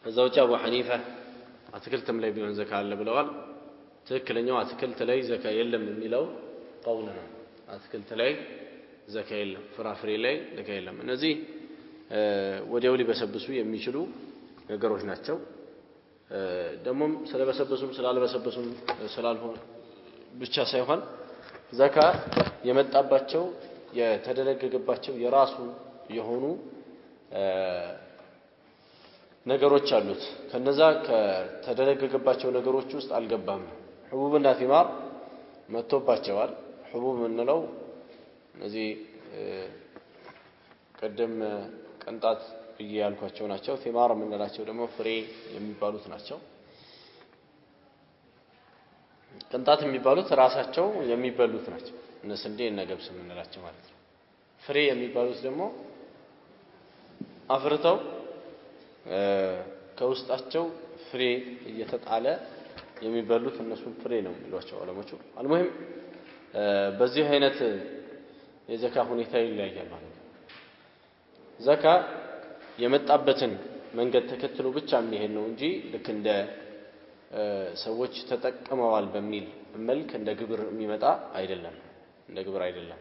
እዛው አቡ ሐኒፋ አትክልትም ላይ ቢሆን ዘካ አለ ብለዋል ትክክለኛው አትክልት ላይ ዘካ የለም የሚለው ቀውል ነው አትክልት ላይ ዘካ የለም ፍራፍሬ ላይ ዘካ የለም እነዚህ ወዲያው ሊበሰብሱ የሚችሉ ነገሮች ናቸው ደሞም ስለበሰበሱም ስላልበሰበሱም ስላልሆነ ብቻ ሳይሆን ዘካ የመጣባቸው የተደረገባቸው የራሱ የሆኑ ነገሮች አሉት ከነዛ ከተደረገባቸው ነገሮች ውስጥ አልገባም حبوبና ثمار መጥቶባቸዋል حبوب ምንለው እነዚህ ቀደም ቅንጣት ያልኳቸው ናቸው ثمار ምንላቸው ደግሞ ፍሬ የሚባሉት ናቸው ቅንጣት የሚባሉት ራሳቸው የሚበሉት ናቸው እነ ስንዴ እና ገብስ ምንላቸው ማለት ነው ፍሬ የሚባሉት ደግሞ አፍርተው ከውስጣቸው ፍሬ እየተጣለ የሚበሉት እነሱ ፍሬ ነው የሚሏቸው ዑለሞቹ አልሙሂም በዚህ አይነት የዘካ ሁኔታ ይለያያል ማለት ነው ዘካ የመጣበትን መንገድ ተከትሎ ብቻ የሚሄድ ነው እንጂ ልክ እንደ ሰዎች ተጠቅመዋል በሚል መልክ እንደ ግብር የሚመጣ አይደለም እንደ ግብር አይደለም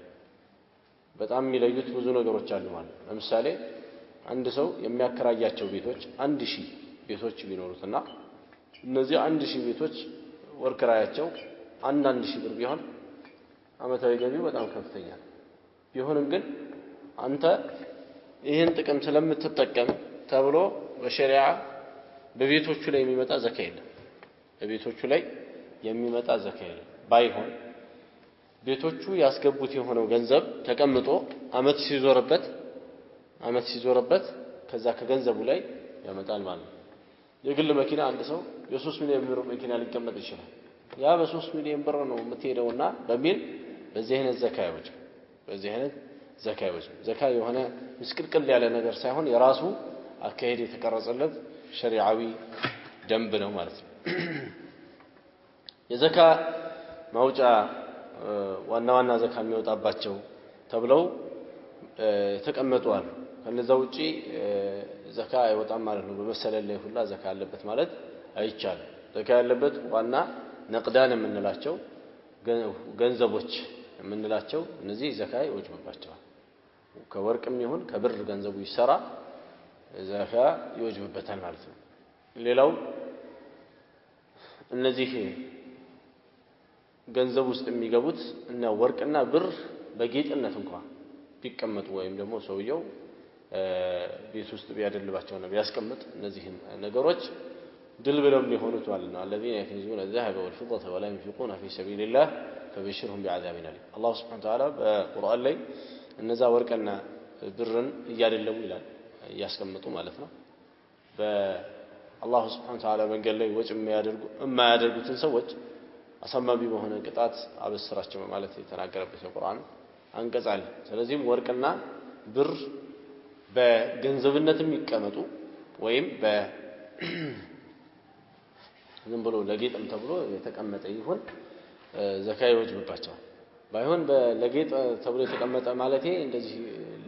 በጣም የሚለዩት ብዙ ነገሮች አሉ ማለት ነው ለምሳሌ አንድ ሰው የሚያከራያቸው ቤቶች 1000 ቤቶች ቢኖሩትና እነዚህ 1000 ቤቶች ወርክራያቸው 1000 ብር ቢሆን አመታዊ ገቢው በጣም ከፍተኛ ቢሆንም ግን አንተ ይሄን ጥቅም ስለምትጠቀም ተብሎ በሸሪዓ በቤቶቹ ላይ የሚመጣ ዘካ የለም በቤቶቹ ላይ የሚመጣ ዘካ የለም ባይሆን ቤቶቹ ያስገቡት የሆነው ገንዘብ ተቀምጦ አመት ሲዞርበት ከዛ ከገንዘቡ ላይ ያመጣል ማለት ነው የግል መኪና አንድ ሰው የ3 ሚሊዮን ብር መኪና ሊቀመጥ ይችላል ያ በ3 ሚሊዮን ብር ነው የምትሄደውና በሚል በዚህ አይነት ዘካዎች ዘካ የሆነ ምስቅልቅል ያለ ነገር ሳይሆን የራሱ አካሄድ የተቀረጸለት ሸሪዓዊ ደንብ ነው ማለት ነው የዘካ ማውጫ ዋና ዘካ የሚወጣባቸው ተብለው ተቀመጡ አሉ ከነዛ ውጪ ዘካ አይወጣም ማለት ነው በመሰለል ላይ ሁላ ዘካ ያለበት ማለት አይቻልም ዘካ ያለበት ዋና ነቅዳን የምንላቸው ገንዘቦች የምንላቸው እነዚህ ዘካ ይወጅብባቸዋል ከወርቅም ይሁን ከብር ገንዘቡ ይሰራ ዘካ ይወጅብበታል ማለት ነው ሌላው እነዚህ ገንዘብ ውስጥ የሚገቡት እና ወርቅና ብር በጌጥነት እንኳን ቢቀመጡ ወይም ደግሞ ሰውየው ቤት ውስጥ ቢያደልባቸው ነው ቢያስቀምጥ እነዚህ ነገሮች ድል ብለው ሊሆኑት ማለት ነው الذين يكنزون الذهب والفضة ولا ينفقون في سبيل الله فبشرهم بعذاب أليم الله سبحانه وتعالى በቁርአን ላይ እነዛ ወርቅና ብርን እያደለቡ ይላል ያስቀምጡ ማለት ነው በአላህ Subhanahu Wa Ta'ala መንገድ ላይ ወጭ የማያደርጉትን ሰዎች አሰማቢ በሆነ ቅጣት አበስራቸው ማለት የተናገረበት የቁርአን አንቀጽ አለ ስለዚህም ወርቅና ብር በገንዘብነትም ይቀመጡ ወይም ዝም ብሎ ለጌጥም ተብሎ የተቀመጠ ይሁን ዘካ ይወጅብባቸዋል ባይሆን ለጌጥ ተብሎ የተቀመጠ ማለት እንደዚህ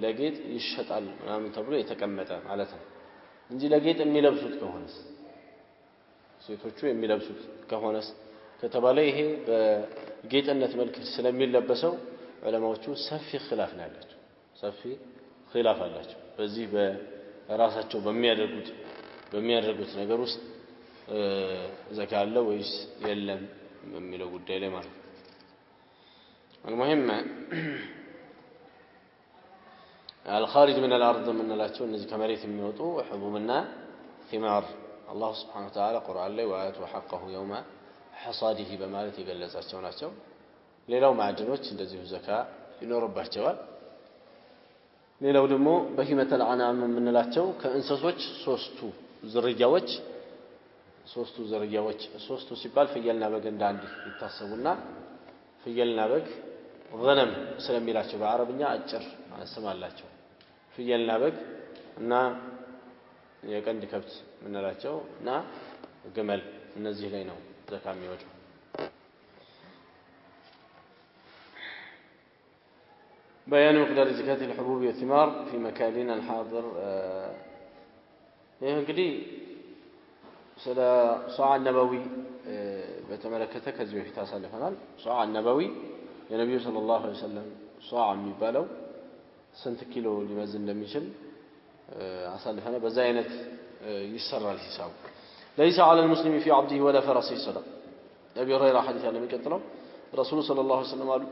ለጌጥ ይሸጣል ምናምን ተብሎ የተቀመጠ ማለት ነው እንጂ ለጌጥ የሚለብሱት ከሆነስ ሴቶቹ የሚለብሱት ከሆነስ ከተባለ ይሄ በጌጥነት መልክ ስለሚለበሰው ዑለማዎቹ ሰፊ ኺላፍ ነው ያላቸው ሰፊ ኺላፍ አላቸው በዚህ በራሳቸው በሚያደርጉት ነገር ውስጥ ዘካ አለ ወይስ የለም የሚለው ጉዳይ ላይ ማለት ነው المهم الخارج من الارض ምንላቸው እነዚህ ከመሬት የሚወጡ حبوبና ثمار الله سبحانه وتعالى ቁርአን ላይ وآتوا حقه يوم حصاده በማለት የገለጻቸው ናቸው ሌላው ማዕድኖች እንደዚሁ ዘካ ይኖርባቸዋል ሌላው ደግሞ በሂመተል አናም ምንላቸው ከእንስሶች ሶስቱ ሲባል ፍየልና በግ እንዳንድ ይታሰቡና ፍየልና በግ غنم ስለሚላቸው በአረብኛ አጭር ስም አላቸው ፍየልና በግ እና የቀንድ ከብት ምንላቸው እና ግመል እነዚህ ላይ ነው ዘካ የሚወጣው بيان مقدار زكاة الحبوب والثمار في مكاننا الحاضر እንግዲህ ስለ ሷዕ ነበዊ በተመለከተ ከዚህ በፊት አሳልፈናል። ሷዕ ነበዊ የነብዩ ሰለላሁ ዐለይሂ ወሰለም ሷዕ የሚባለው ስንት ኪሎ ሊመዝ እንደሚችል አሳልፈናል። በዛ አይነት ይሰራል ሂሳቡ። ليس على المسلم في عبده ولا فرسه صدقة. أبي هريرة حديث عن المكتلة رسول صلى الله عليه وسلم قال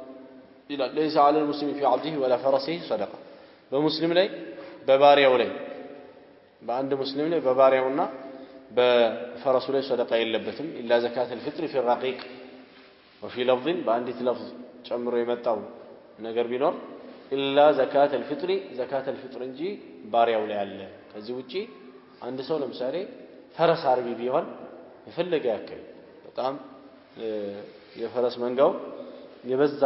ليس على المسلم في عبده ولا فرسه صدقة. بمسلم لي بباريا ولي بعند مسلم لي بباريا ونا بفرس لي صدقة يلبتم إلا زكاة الفطر في الرقيق. وفي لفظ بعندي لفظ جمر يمتاو نجر بينور إلا زكاة الفطر زكاة الفطر نجي باريا ولي على كذي وجي عند سولة مساري ፈረስ አርቢ ቢሆን የፈለገ ያክል በጣም የፈረስ መንጋው የበዛ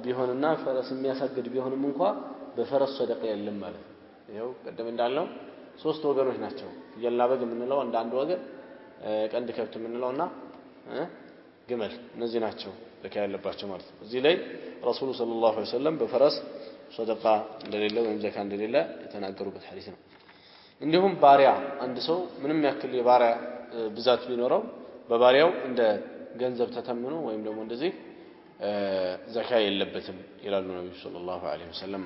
ቢሆንና ፈረስ የሚያሳግድ ቢሆንም እንኳን በፈረስ ሰደቃ የለም ማለት ነው። ይሄው ቀደም እንዳልነው ሶስት ወገኖች ናቸው። ፍየልና በግ የምንለው አንድ ወገን፣ ቀንድ ከብት የምንለውና ግመል፣ እነዚህ ናቸው ዘካ ያለባቸው ማለት ነው። እዚህ ላይ ረሱሉ ሰለላሁ ዐለይሂ ወሰለም በፈረስ ሰደቃ እንደሌለ ወይም ዘካ እንደሌለ የተናገሩበት ሐዲስ ነው። እንዲሁም ባሪያ አንድ ሰው ምንም ያክል የባሪያ ብዛት ቢኖረው በባሪያው እንደ ገንዘብ ተተምኖ ወይም ደግሞ እንደዚህ ዘካ የለበትም ይላሉ ነብዩ ሰለላሁ ዐለይሂ ወሰለም።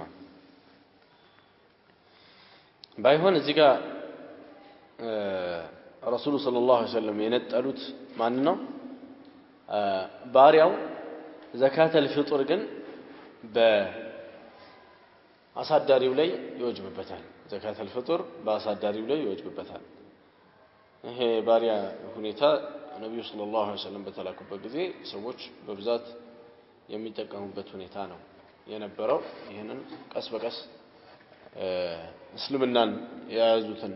ባይሆን እዚህ ጋር ረሱሉ ሰለላሁ ዐለይሂ ወሰለም የነጠሉት ማን ነው? ባሪያው ዘካተል ፍጡር ግን በአሳዳሪው ላይ ይወጅብበታል። ዘካተል ፍጡር በአሳዳሪው ላይ ይወጅብበታል። ይሄ ባሪያ ሁኔታ ነብዩ ሰለላሁ ዐለይሂ ወሰለም በተላኩበት ጊዜ ሰዎች በብዛት የሚጠቀሙበት ሁኔታ ነው የነበረው። ይሄንን ቀስ በቀስ እስልምናን የያዙትን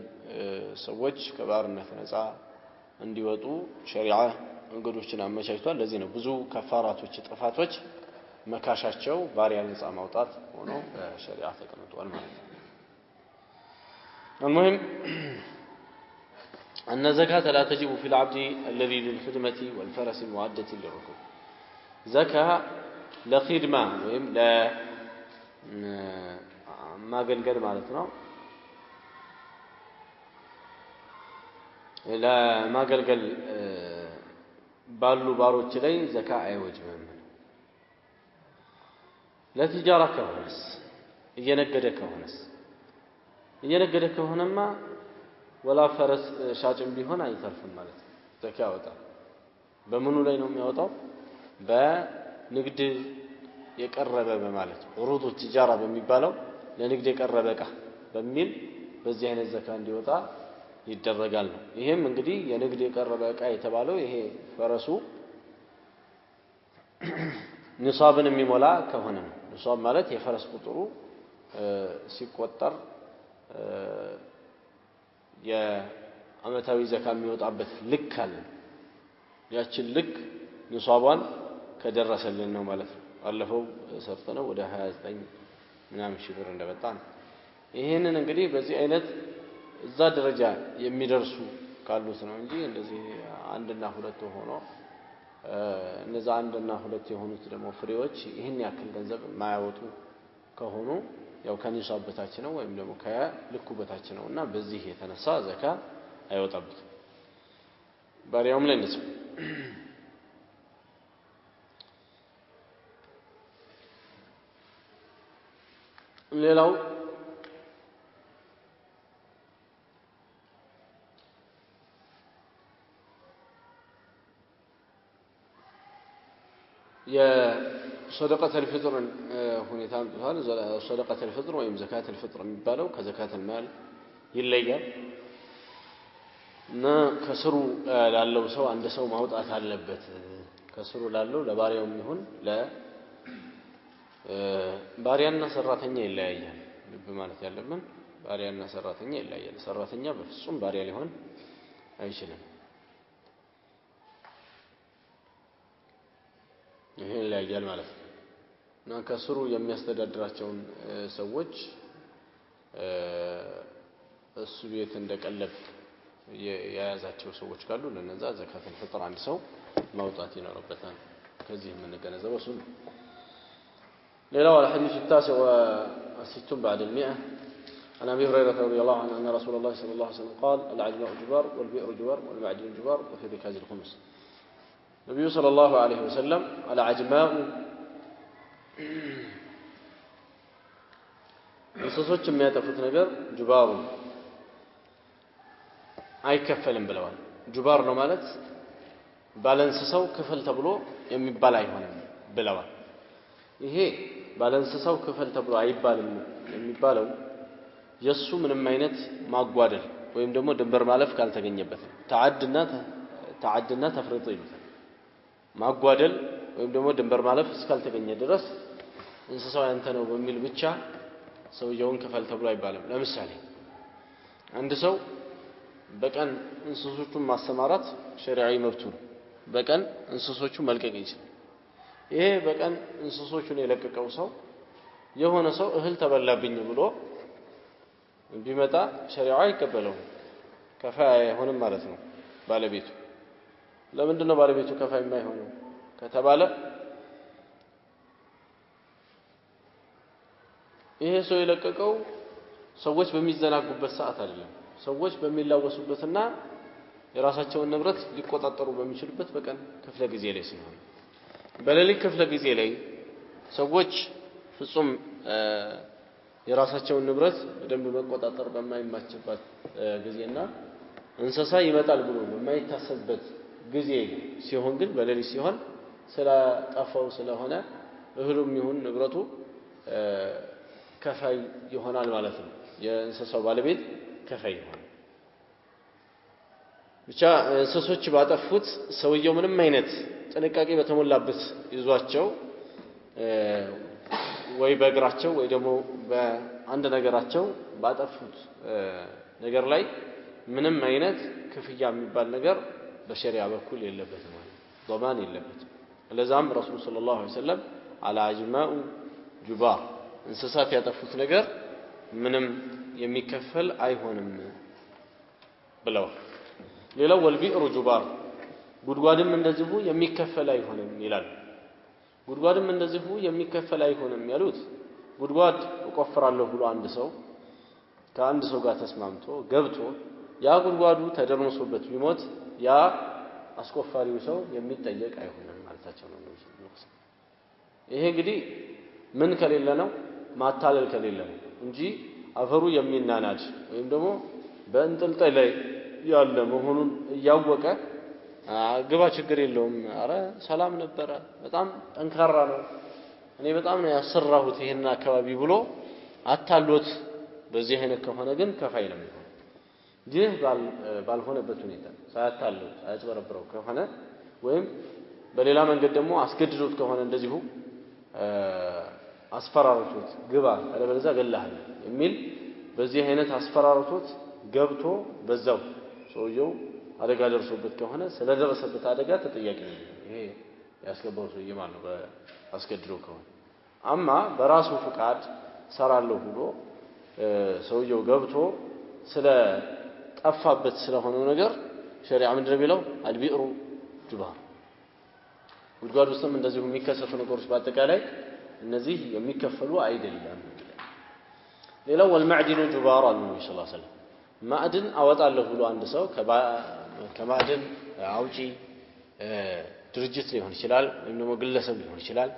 ሰዎች ከባርነት ነፃ እንዲወጡ ሸሪዓ መንገዶችን አመቻችቷል። ለዚህ ነው ብዙ ከፋራቶች ጥፋቶች መካሻቸው ባሪያ ነፃ ማውጣት ሆኖ በሸሪዓ ተቀምጧል ማለት ነው። المهم أن الزكاة لا تجب في العبد الذي للخدمة والفرس المعدة للركوب. زكاة لخدمة وهم لا ما قل مالتنا لا ما قل بالو بارو تلي زكاة أي وجه منه. لا تجارة كهونس ينقد كهونس እየነገደ ከሆነማ ወላ ፈረስ ሻጭም ቢሆን አይተርፍም ማለት ነው። ዘካ ያወጣል። በምኑ ላይ ነው የሚያወጣው? በንግድ የቀረበ በማለት ዑሩዱ ትጃራ በሚባለው ለንግድ የቀረበ ዕቃ በሚል በዚህ አይነት ዘካ እንዲወጣ ይደረጋል ነው። ይሄም እንግዲህ የንግድ የቀረበ ዕቃ የተባለው ይሄ ፈረሱ ንሳብን የሚሞላ ከሆነ ነው። ንሳብ ማለት የፈረስ ቁጥሩ ሲቆጠር የአመታዊ ዘካ የሚወጣበት ልክ አለ። ያችን ልክ ንሷቧን ከደረሰልን ነው ማለት ነው። አለፈው ሰርተነው ወደ 29 ምናምን ሺህ ብር እንደመጣ ነው። ይሄንን እንግዲህ በዚህ አይነት እዛ ደረጃ የሚደርሱ ካሉት ነው እንጂ እንደዚህ አንድና ሁለት ሆኖ እነዛ አንድና ሁለት የሆኑት ደግሞ ፍሬዎች ይሄን ያክል ገንዘብ የማያወጡ ከሆኑ ያው ከኒሳብ በታች ነው ወይም ደግሞ ከልኩ በታች ነውና በዚህ የተነሳ ዘካ አይወጣበትም። ባሪያውም ላይ እንደዚህ ሌላው صدقة الفطر ሁኔታን ተባለ صدقة الفطر ወይም زكاة الفطر የሚባለው ከዘካት المال ይለያል እና ከስሩ ላለው ሰው አንድ ሰው ማውጣት አለበት። ከስሩ ላለው ለባሪያውም ይሁን ለባሪያና ሰራተኛ ይለያያል። ልብ ማለት ያለብን ባሪያና ሰራተኛ ይለያያል። ሰራተኛ በፍጹም ባሪያ ሊሆን አይችልም። ይሄ ይለያያል ማለት ነው። እና ከስሩ የሚያስተዳድራቸውን ሰዎች እሱ ቤት እንደቀለብ የያዛቸው ሰዎች ካሉ ለነዛ ዘካተል ፍጥር አንድ ሰው ማውጣት ይኖርበታል። ከዚህ የምንገነዘበው እሱ ነው። ሌላው الحديث التاسع والستون بعد 100 عن أبي هريرة رضي الله عنه أن رسول الله صلى الله عليه وسلم قال العجماء جبار والبئر جبار والمعدن جبار وفي ركاز الخمس النبي صلى الله عليه وسلم العجماء እንስሶች የሚያጠፉት ነገር ጁባሩ አይከፈልም ብለዋል ጁባር ነው ማለት ባለንስሳው ክፍል ተብሎ የሚባል አይሆንም ብለዋል ይሄ ባለንስሳው ክፍል ተብሎ አይባልም የሚባለው የሱ ምንም አይነት ማጓደል ወይም ደግሞ ድንበር ማለፍ ካልተገኘበት ተዓድና ተፍሪጥ ይሉታል ማጓደል ወይም ደግሞ ድንበር ማለፍ እስካልተገኘ ድረስ እንስሳው ያንተ ነው በሚል ብቻ ሰውየውን ክፈል ተብሎ አይባልም ለምሳሌ አንድ ሰው በቀን እንስሶቹን ማሰማራት ሸሪዓዊ መብቱ ነው በቀን እንስሶቹን መልቀቅ ይችላል ይሄ በቀን እንስሶቹን የለቀቀው ሰው የሆነ ሰው እህል ተበላብኝ ብሎ ቢመጣ ሸሪዓው አይቀበለው ከፋይ አይሆንም ማለት ነው ባለቤቱ ለምንድን ነው ባለቤቱ ከፋይ የማይሆነው ከተባለ ይሄ ሰው የለቀቀው ሰዎች በሚዘናጉበት ሰዓት አይደለም ሰዎች በሚላወሱበትና የራሳቸውን ንብረት ሊቆጣጠሩ በሚችሉበት በቀን ክፍለ ጊዜ ላይ ሲሆን በሌሊት ክፍለ ጊዜ ላይ ሰዎች ፍጹም የራሳቸውን ንብረት በደንብ መቆጣጠር በማይማችበት ጊዜና እንስሳ ይመጣል ብሎ በማይታሰብበት ጊዜ ሲሆን ግን በሌሊት ሲሆን ስለጠፋው ስለሆነ እህሉም ይሁን ንብረቱ ከፋይ ይሆናል ማለት ነው የእንስሳው ባለቤት ከፋይ ይሆናል ብቻ እንስሶች ባጠፉት ሰውየው ምንም አይነት ጥንቃቄ በተሞላበት ይዟቸው ወይ በእግራቸው ወይ ደግሞ በአንድ ነገራቸው ባጠፉት ነገር ላይ ምንም አይነት ክፍያ የሚባል ነገር በሸሪዓ በኩል የለበትም ማለት ضمان የለበትም ለዛም ረሱል ሰለላሁ ዐለይሂ ወሰለም አላ አጅማኡ ጁባር እንስሳት ያጠፉት ነገር ምንም የሚከፈል አይሆንም ብለው ሌላው ወልቢዕሩ ጁባር ጉድጓድም እንደዚሁ የሚከፈል አይሆንም ይላል ጉድጓድም እንደዚሁ የሚከፈል አይሆንም ያሉት ጉድጓድ እቆፍራለሁ ብሎ አንድ ሰው ከአንድ ሰው ጋር ተስማምቶ ገብቶ ያ ጉድጓዱ ተደርምሶበት ቢሞት ያ አስቆፋሪው ሰው የሚጠየቅ አይሆንም ማለታቸው ነው ይሄ እንግዲህ ምን ከሌለ ነው ማታለል ከሌለ ነው እንጂ አፈሩ የሚናናድ ወይም ደግሞ በእንጥልጥል ላይ ያለ መሆኑን ያወቀ ግባ ችግር የለውም አረ ሰላም ነበር በጣም ጠንካራ ነው እኔ በጣም ነው ያሰራሁት ይሄን አካባቢ ብሎ አታሎት በዚህ አይነት ከሆነ ግን ከፋይ ነው የሚሆነው ይህ ባልሆነበት ሁኔታ ሳያታለው ሳያጭበረብረው ከሆነ ወይም በሌላ መንገድ ደግሞ አስገድዶት ከሆነ እንደዚሁ አስፈራርቶት ግባ አለበለዚያ ገላህ የሚል በዚህ አይነት አስፈራርቶት ገብቶ በዛው ሰውየው አደጋ ደርሶበት ከሆነ ስለደረሰበት አደጋ ተጠያቂ ነው ይሄ ያስገባው ሰውዬ ማለት ነው አስገድዶ ከሆነ አማ በራሱ ፍቃድ ሰራለሁ ብሎ ሰውየው ገብቶ ስለ ጠፋበት ስለሆነው ነገር ሸሪዓ ምንድነው የሚለው አልቢዕሩ ጁባር ጉድጓድ ውስጥም እንደዚሁ የሚከሰቱ ነገሮች በአጠቃላይ እነዚህ የሚከፈሉ አይደለም ሌላው ወልማዕድኑ ጁባር አሉ ሰለላሁ ዐለይሂ ወሰለም ማዕድን አወጣለሁ ብሎ አንድ ሰው ከማዕድን አውጪ ድርጅት ሊሆን ይችላል ወይም ደግሞ ግለሰብ ሊሆን ይችላል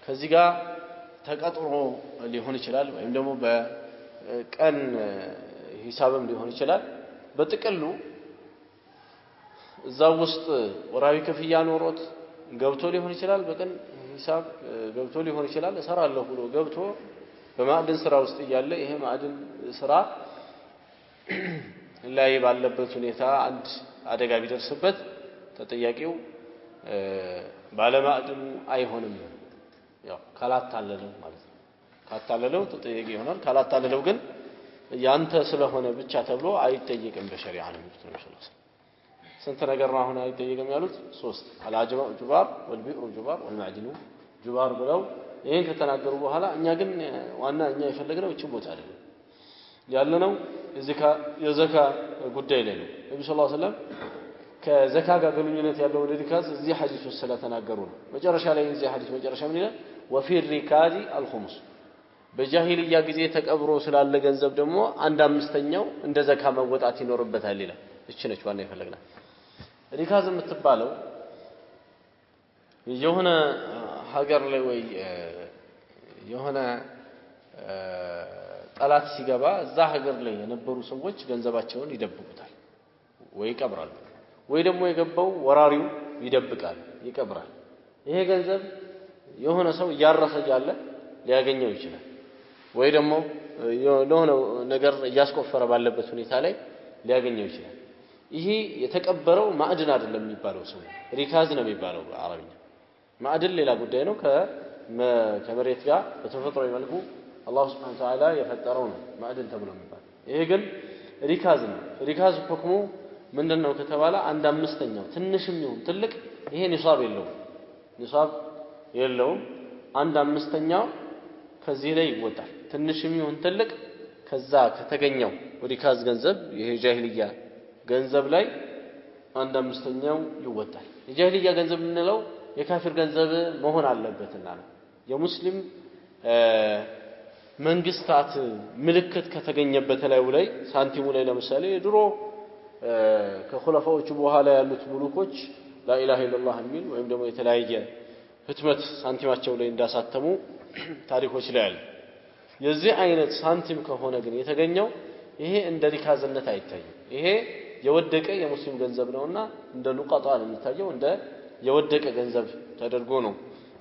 ከዚህ ጋር ተቀጥሮ ሊሆን ይችላል ወይም ደግሞ በቀን ሂሳብም ሊሆን ይችላል በጥቅሉ እዛው ውስጥ ወራዊ ክፍያ ኖሮት ገብቶ ሊሆን ይችላል በቀን ሂሳብ ገብቶ ሊሆን ይችላል እሰራለሁ ብሎ ገብቶ በማዕድን ስራ ውስጥ ያለ ይሄ ማዕድን ስራ ላይ ባለበት ሁኔታ አንድ አደጋ ቢደርስበት ተጠያቂው ባለማዕድኑ አይሆንም ያው ካላታለለው ማለት ነው ካታለለው ተጠያቂ ይሆናል ካላታለለው ግን ያንተ ስለሆነ ብቻ ተብሎ አይጠየቅም በሸሪዓ ነው የሚሉት ስንት ነገር ነው አሁን አይጠየቅም ያሉት ሶስት አልአጅማኡ ጁባር ወልቢዕሩ ጁባር ወልማዕድኑ ጁባር ብለው ይሄን ከተናገሩ በኋላ እኛ ግን ዋና እኛ የፈለግነው እቺ ቦታ አይደለም ያለነው የዘካ ጉዳይ ላይ ነው ነብዩ ሰለላሁ ዐለይሂ ወሰለም ከዘካ ጋር ግንኙነት ያለው ሪካዝ እዚህ ሐዲስ ውስጥ ስለተናገሩ ነው መጨረሻ ላይ እዚህ ሐዲስ መጨረሻ ምን ይላል ወፊ ሪካዚ አልኹሙስ በጃሂልያ ጊዜ ተቀብሮ ስላለ ገንዘብ ደግሞ አንድ አምስተኛው እንደ ዘካ መወጣት ይኖርበታል ይላል። እቺ ነች ዋና የፈለግናት። ሪካዝ የምትባለው የሆነ ሀገር ላይ ወይ የሆነ ጠላት ሲገባ እዛ ሀገር ላይ የነበሩ ሰዎች ገንዘባቸውን ይደብቁታል ወይ ይቀብራሉ፣ ወይ ደግሞ የገባው ወራሪው ይደብቃል ይቀብራል። ይሄ ገንዘብ የሆነ ሰው እያረሰ ያለ ሊያገኘው ይችላል፣ ወይ ደግሞ ለሆነ ነገር እያስቆፈረ ባለበት ሁኔታ ላይ ሊያገኘው ይችላል። ይሄ የተቀበረው ማዕድን አይደለም የሚባለው ሰው ሪካዝ ነው የሚባለው በአረብኛ። ማዕድን ሌላ ጉዳይ ነው፣ ከመሬት ጋር በተፈጥሯዊ መልኩ አላህ Subhanahu Wa Ta'ala የፈጠረው ነው ማዕድን ተብሎ የሚባለው። ይሄ ግን ሪካዝ ነው። ሪካዝ ሁክሙ ምንድነው ከተባለ አንድ አምስተኛው ትንሽም ይሁን ትልቅ ይሄ ኒሳብ የለውም አንድ አምስተኛው ከዚህ ላይ ይወጣል። ትንሽም ይሁን ትልቅ ከዛ ከተገኘው ሪካዝ ገንዘብ ይሄ ጃሂልያ ገንዘብ ላይ አንድ አምስተኛው ይወጣል። የጃሂልያ ገንዘብ የምንለው የካፊር ገንዘብ መሆን አለበትና ነው። የሙስሊም መንግስታት ምልክት ከተገኘበት ላይ ሳንቲሙ ላይ ለምሳሌ ድሮ ከኹለፋዎቹ በኋላ ያሉት ሙሉኮች ላኢላሃ ኢላላህ የሚል ወይም ደግሞ የተለያየ ህትመት ሳንቲማቸው ላይ እንዳሳተሙ ታሪኮች ላይ አለ። የዚህ አይነት ሳንቲም ከሆነ ግን የተገኘው ይሄ እንደ ሪካዝነት አይታይም። ይሄ የወደቀ የሙስሊም ገንዘብ ነውና እንደ ሉቃጣ ነው የሚታየው፣ እንደ የወደቀ ገንዘብ ተደርጎ ነው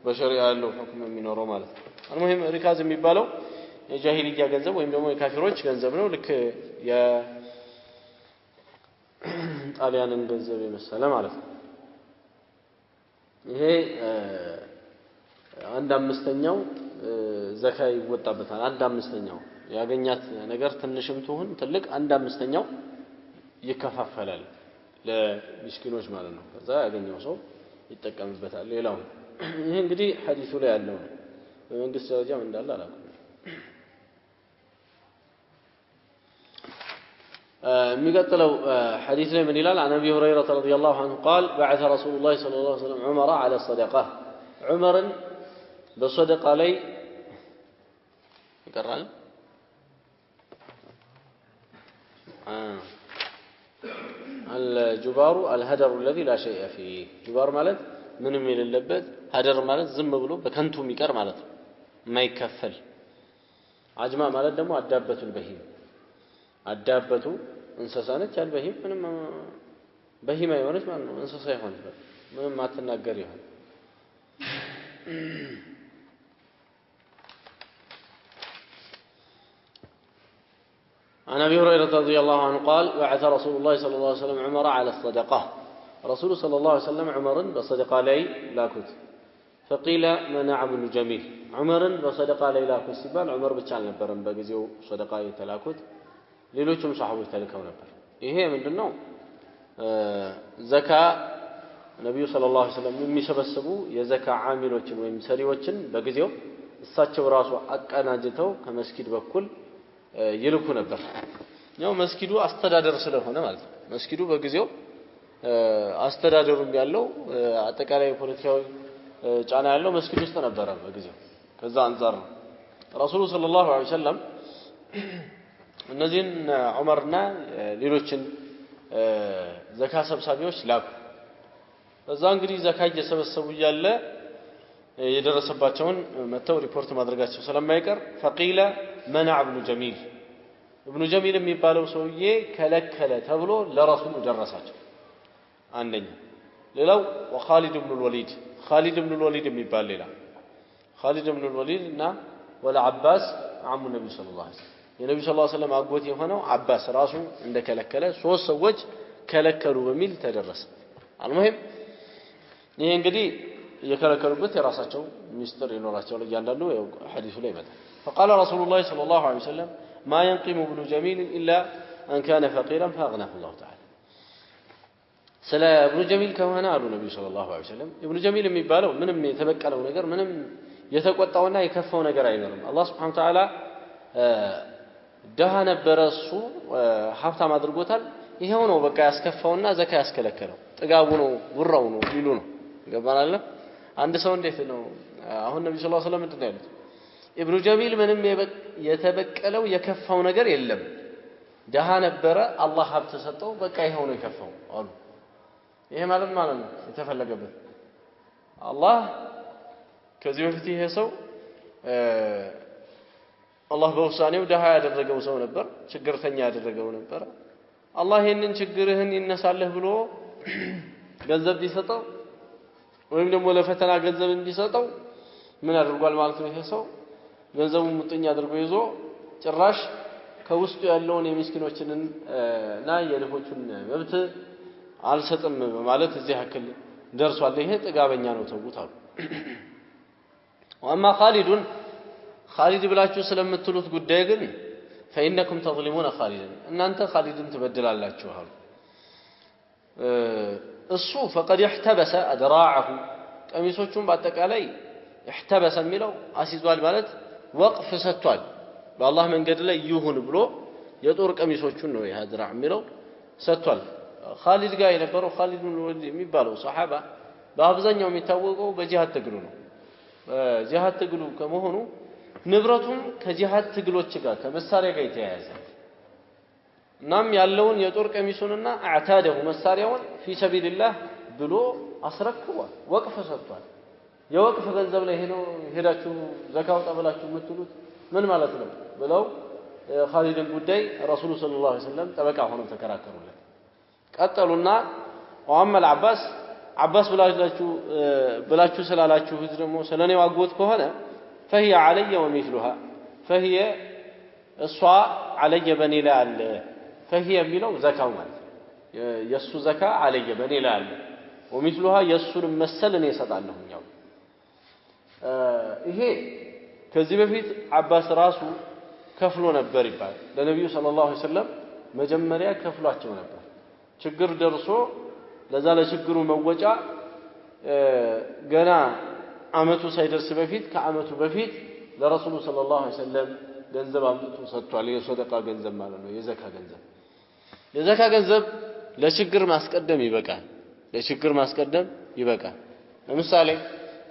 በሸሪዓ ያለው ሁክም የሚኖረው ማለት ነው። አልሙሂም ሪካዝ የሚባለው የጃሂልያ ገንዘብ ወይም ደግሞ የካፊሮች ገንዘብ ነው። ልክ የጣሊያንን ገንዘብ የመሰለ ማለት ነው። ይሄ አንድ አምስተኛው ዘካ ይወጣበታል። አንድ አምስተኛው ያገኛት ነገር ትንሽም ትሁን ትልቅ አንድ አምስተኛው ይከፋፈላል ለሚስኪኖች ማለት ነው። ከዛ ያገኘው ሰው ይጠቀምበታል። ሌላው ይሄ እንግዲህ ሐዲሱ ላይ ያለው ነው። በመንግስት ደረጃም እንዳለ አላውቅም። የሚቀጥለው ሐዲስ ላይ ምን ይላል? عن ابي هريره رضي الله عنه قال بعث رسول الله صلى الله عليه وسلم عمر على الصدقه عمرን በصدقه ላይ ይቀራል الجبار الهدر الذي لا شيء فيه جبار ማለት ምንም የሌለበት ሀደር ማለት ዝም ብሎ በከንቱ የሚቀር ማለት ነው የማይከፈል አጅማ ማለት ደግሞ አዳበቱል በሂም አዳበቱ እንስሳ ነች አልበሂም ምንም በሂማ የሆነች ማለት ነው እንስሳ ይሆን ምንም አትናገር ይሆን عن ابي هريره رضي الله عنه قال بعث رسول الله صلى الله عليه وسلم عمر على الصدقه رسول صلى الله عليه وسلم عمر بصدقه لي لاكوت فقيل منع ابن جميل عمر بصدقه لي لاكوت ሲባል عمر ብቻ አልነበረም በጊዜው صدقه የተላኩት ሌሎችም ሰሃቦች ተልከው ነበር። ይሄ ምንድነው ዘካ ነብዩ ሰለላሁ ዐለይሂ ወሰለም የሚሰበስቡ የዘካ ዓሚሎችን ወይም ሰሪዎችን በጊዜው እሳቸው ራሱ አቀናጅተው ከመስጊድ በኩል ይልኩ ነበር። ያው መስጊዱ አስተዳደር ስለሆነ ማለት ነው። መስጊዱ በጊዜው አስተዳደሩም ያለው አጠቃላይ ፖለቲካዊ ጫና ያለው መስጊድ ውስጥ ነበር በጊዜው። ከዛ አንፃር ነው ረሱሉ ሰለላሁ ዐለይሂ ወሰለም እነዚህን ዑመርና ሌሎችን ዘካ ሰብሳቢዎች ላኩ። በዛ እንግዲህ ዘካ እየሰበሰቡ እያለ የደረሰባቸውን መተው ሪፖርት ማድረጋቸው ስለማይቀር ፈቂለ منع ابن جميل የሚባለው ሰውዬ ከለከለ ተብሎ ለረሱሉ ደረሳቸው። አንደኛ ሌላው ወኻሊድ ኢብኑ الوليد የሚባል ሌላ ኻሊድ ኢብኑ الوليد እና ወላ አባስ አሙ ነብዩ ሰለላሁ ዐለይሂ ወሰለም የነብዩ ሰለላሁ ዐለይሂ ወሰለም አጎት የሆነው አባስ ራሱ እንደከለከለ ሶስት ሰዎች ከለከሉ በሚል ተደረሰ። አልሙሂም ይሄ እንግዲህ የከለከሉበት የራሳቸው ሚስጥር ይኖራቸው ለእያንዳንዱ ያው ሐዲሱ ላይ ይመጣል። فقال رسول الله صلى الله عليه وسلم ما ينقم ابن جميل إلا أن كان فقيرا فأغناه الله تعالى سلا ابن جميل كهنا قالوا النبي صلى الله عليه وسلم ابن جميل የሚባለው ምንም የተበቀለው ነገር ምንም የተቆጣውና የከፋው ነገር አይኖርም። አላህ Subhanahu Wa Ta'ala ደሃ ነበረ እሱ ሀብታም አድርጎታል። ይሄው ነው በቃ ያስከፋውና ዘካ ያስከለከለው ጥጋቡ ነው ጉራው ነው ሊሉ ነው ገባናል። አንድ ሰው እንዴት ነው አሁን ነብዩ ሰለላሁ ዐለይሂ ወሰለም ምንድነው ያሉት? ኢብኑ ጀሚል ምንም የተበቀለው የከፋው ነገር የለም ደሃ ነበረ አላህ ሀብት ሰጠው በቃ ይሄው ነው የከፋው አሉ ይሄ ማለት ነው የተፈለገበት አላህ ከዚህ በፊት ይሄ ሰው አላህ በውሳኔው ደሃ ያደረገው ሰው ነበር ችግርተኛ ያደረገው ነበር አላህ ይሄንን ችግርህን ይነሳልህ ብሎ ገንዘብ ቢሰጠው ወይም ደግሞ ለፈተና ገንዘብ እንዲሰጠው ምን አድርጓል ማለት ነው ይሄ ሰው ገንዘቡን ሙጥኝ አድርጎ ይዞ ጭራሽ ከውስጡ ያለውን የምስኪኖችንና የድሆችን መብት አልሰጥም ማለት እዚህ አክል ደርሷል ይሄ ጥጋበኛ ነው ተውት አሉ وأما خالد ብላችሁ ስለምትሉት ጉዳይ ግን فإنكم تظلمون خالدا እናንተ خالدን ትበድላላችሁ አሉ እሱ فقد احتبس أدراعه ቀሚሶቹን በአጠቃላይ احتبس የሚለው አሲዟል ማለት ወቅፍ ሰጥቷል በአላህ መንገድ ላይ ይሁን ብሎ የጦር ቀሚሶቹን ነው ያድራዕ የሚለው ሰጥቷል خالد ጋር የነበረው خالد የሚባለው ሱሐባ በአብዛኛው የሚታወቀው በጂሃድ ትግሉ ነው ጂሃድ ትግሉ ከመሆኑ ንብረቱም ከጂሃድ ትግሎች ጋር ከመሳሪያ ጋር የተያያዘ እናም ያለውን የጦር ቀሚሱንና አዕታደሁ መሳሪያውን في سبيل الله ብሎ አስረክቧል ወቅፍ ሰጥቷል የወቅፍ ገንዘብ ላይ ሄዳችሁ ዘካው ተበላችሁ የምትሉት ምን ማለት ነው ብለው ኻሊድን ጉዳይ ረሱሉ ሰለላሁ ዐለይሂ ወሰለም ጠበቃ ሆነው ተከራከሩለት ቀጠሉና ወአመል አባስ ብላችሁ ስላላችሁ ደግሞ ስለኔው አጎት ከሆነ فهي علي ومثلها فهي እሷ علي በኔ ላይ አለ فهي የሚለው ዘካው ማለት የሱ ዘካ علي በኔ ላይ አለ ومثلها የሱን መሰል እኔ እሰጣለሁ ያው ይሄ ከዚህ በፊት አባስ ራሱ ከፍሎ ነበር ይባላል ለነብዩ ሰለላሁ ዐለይሂ ወሰለም መጀመሪያ ከፍሏቸው ነበር ችግር ደርሶ ለዛ ለችግሩ መወጫ ገና አመቱ ሳይደርስ በፊት ከአመቱ በፊት ለረሱሉ ሰለላሁ ዐለይሂ ወሰለም ገንዘብ አምጥቶ ሰጥቷል የሰደቃ ገንዘብ ማለት ነው የዘካ ገንዘብ ለችግር ማስቀደም ይበቃል ለምሳሌ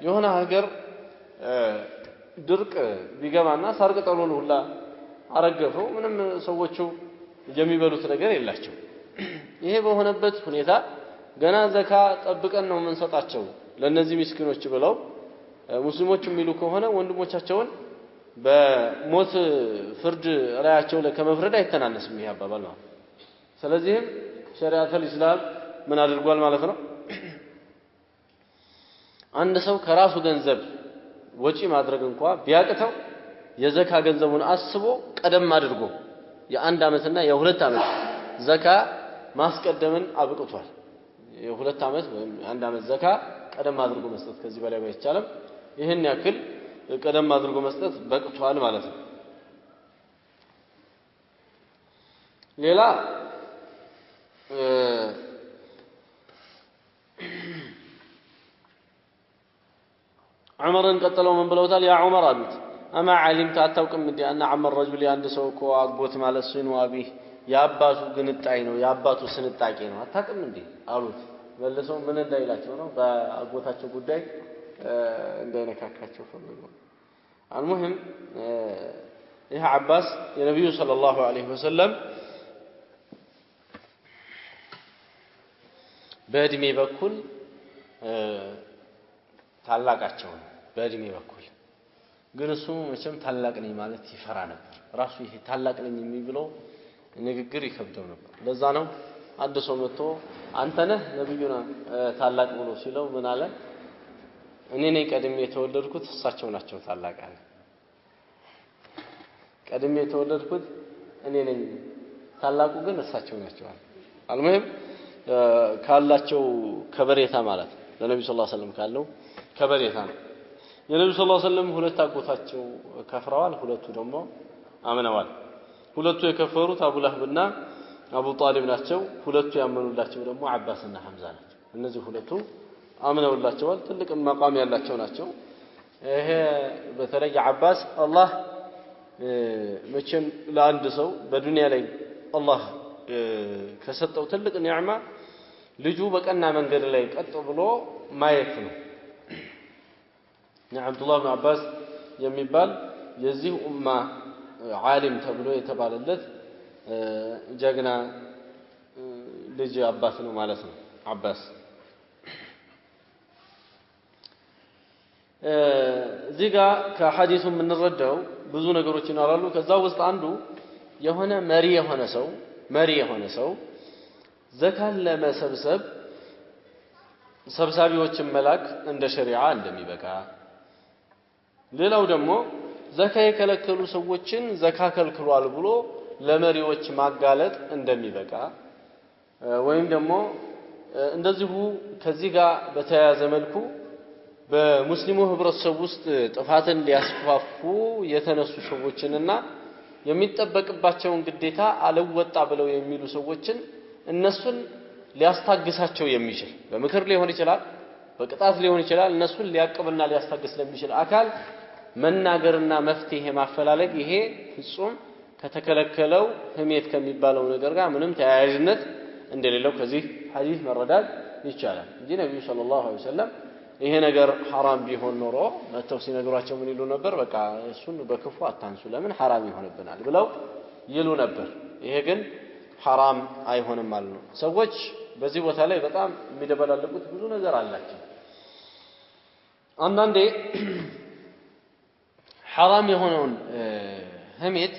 የሆነ ሀገር ድርቅ ቢገባና ሳር ቅጠሉን ሁላ አረገፈው ምንም ሰዎቹ የሚበሉት ነገር የላቸው ይሄ በሆነበት ሁኔታ ገና ዘካ ጠብቀን ነው የምንሰጣቸው ለነዚህ ምስኪኖች ብለው ሙስሊሞች የሚሉ ከሆነ ወንድሞቻቸውን በሞት ፍርድ ራያቸው ለከመፍረድ አይተናነስም ይሄ አባባል ነው ስለዚህ ሸሪዓተል እስላም ምን አድርጓል ማለት ነው አንድ ሰው ከራሱ ገንዘብ ወጪ ማድረግ እንኳን ቢያቅተው የዘካ ገንዘቡን አስቦ ቀደም አድርጎ የአንድ አመትና የሁለት አመት ዘካ ማስቀደምን አብቅቷል የሁለት አመት ወይም አንድ አመት ዘካ ቀደም አድርጎ መስጠት ከዚህ በላይ ባይቻልም ይሄን ያክል ቀደም አድርጎ መስጠት በቅቷል ማለት ነው ሌላ عمرን ቀጥለው ምን ብለውታል ያ ዑመር አሉት አማ ዓሊምተ አታውቅም እንዴ አና عمر رجل አንድ ሰው እኮ አጎት ማለት ሲኑ አቢ ያባቱ ግንጣይ ነው ያባቱ ስንጣቂ ነው አታውቅም እንዴ አሉት መልሰው ምን እንዳይላቸው ነው በአጎታቸው ጉዳይ እንዳይነካካቸው ፈልገው المهم ይህ አባስ የነብዩ ሰለላሁ ዐለይሂ ወሰለም በእድሜ በኩል ታላቃቸው በእድሜ በኩል ግን እሱ መቼም ታላቅ ነኝ ማለት ይፈራ ነበር ራሱ ይሄ ታላቅ ነኝ የሚብለው ንግግር ይከብደው ነበር ለዛ ነው አንድ ሰው መጥቶ አንተ ነህ ነብዩና ታላቅ ብሎ ሲለው ምን አለ እኔ ነኝ ቀድሜ የተወለድኩት እሳቸው ናቸው ታላቅ አለ ቀድሜ የተወለድኩት እኔ ነኝ ታላቁ ግን እሳቸው ናቸው አለ አልሙሂም ካላቸው ከበሬታ ማለት ለነብዩ ሰለላሁ ዐለይሂ ወሰለም ካለው ከበሬታ ነው የነብዩ ሰለላሁ ዐለይሂ ወሰለም ሁለት አጎታቸው ከፍረዋል ሁለቱ ደግሞ አምነዋል ሁለቱ የከፈሩት አቡ ለህብና አቡ ጣሊብ ናቸው ሁለቱ ያመኑላቸው ደግሞ አባስና ሐምዛ ናቸው እነዚህ ሁለቱ አምነውላቸዋል ትልቅ መቃም ያላቸው ናቸው ይሄ በተለይ አባስ አላህ መቼም ለአንድ ሰው በዱንያ ላይ አላህ ከሰጠው ትልቅ ኒዕማ ልጁ በቀና መንገድ ላይ ቀጥ ብሎ ማየት ነው አብዱላህ ኢብኑ አባስ የሚባል የዚህ ኡማ ዓሊም ተብሎ የተባለለት ጀግና ልጅ አባት ነው ማለት ነው አባስ እዚህ ጋር ከሐዲሱ የምንረዳው ብዙ ነገሮች ይኖራሉ ከዛ ውስጥ አንዱ የሆነ መሪ የሆነ ሰው ዘካን ለመሰብሰብ ሰብሳቢዎችን መላክ እንደ ሸሪዓ እንደሚበቃ ሌላው ደግሞ ዘካ የከለከሉ ሰዎችን ዘካ ከልክሏል ብሎ ለመሪዎች ማጋለጥ እንደሚበቃ ወይም ደግሞ እንደዚሁ ከዚህ ጋር በተያያዘ መልኩ በሙስሊሙ ህብረተሰብ ውስጥ ጥፋትን ሊያስፋፉ የተነሱ ሰዎችንና የሚጠበቅባቸውን ግዴታ አለወጣ ብለው የሚሉ ሰዎችን እነሱን ሊያስታግሳቸው የሚችል በምክር ሊሆን ይችላል በቅጣት ሊሆን ይችላል እነሱን ሊያቀብና ሊያስታግስ ለሚችል አካል መናገርና መፍትሄ ማፈላለግ ይሄ ፍጹም ከተከለከለው ህሜት ከሚባለው ነገር ጋር ምንም ተያያዥነት እንደሌለው ከዚህ ሐዲስ መረዳት ይቻላል እንጂ ነብዩ ሰለላሁ ዐለይሂ ወሰለም ይሄ ነገር حرام ቢሆን ኖሮ መተው ሲነግሯቸው ምን ይሉ ነበር በቃ እሱን በክፉ አታንሱ ለምን حرام ይሆንብናል ብለው ይሉ ነበር ይሄ ግን حرام አይሆንም ማለት ነው ሰዎች በዚህ ቦታ ላይ በጣም የሚደበላልቁት ብዙ ነገር አላቸው አንዳንዴ حرام የሆነውን ህሜት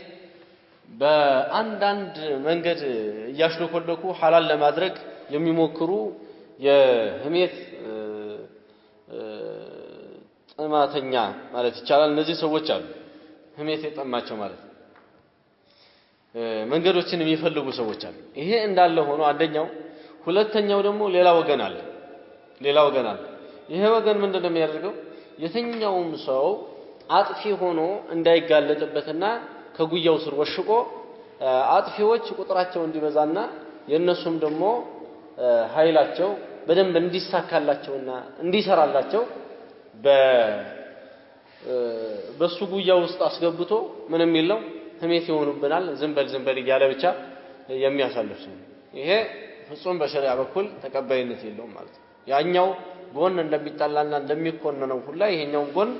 በአንዳንድ መንገድ ያሽለኮለኩ ሐላል ለማድረግ የሚሞክሩ የህሜት ጥማተኛ ማለት ይቻላል እነዚህ ሰዎች አሉ ህሜት የጠማቸው ማለት መንገዶችን የሚፈልጉ ሰዎች አሉ ይሄ እንዳለ ሆኖ አንደኛው ሁለተኛው ደግሞ ሌላ ወገን አለ ይሄ ወገን ምንድነው የሚያደርገው የትኛውም ሰው አጥፊ ሆኖ እንዳይጋለጥበትና ከጉያው ስር ወሽቆ አጥፊዎች ቁጥራቸው እንዲበዛና የነሱም ደግሞ ኃይላቸው በደንብ እንዲሳካላቸውና እንዲሰራላቸው በሱ ጉያ ውስጥ አስገብቶ ምንም ይለው ህሜት ይሆኑብናል ዝንበል እያለ ብቻ የሚያሳልፍ ነው ይሄ ፍጹም በሸሪዓ በኩል ተቀባይነት የለውም ማለት ነው ያኛው ጎን እንደሚጣላና እንደሚኮነነው ሁላ ይሄኛው ጎን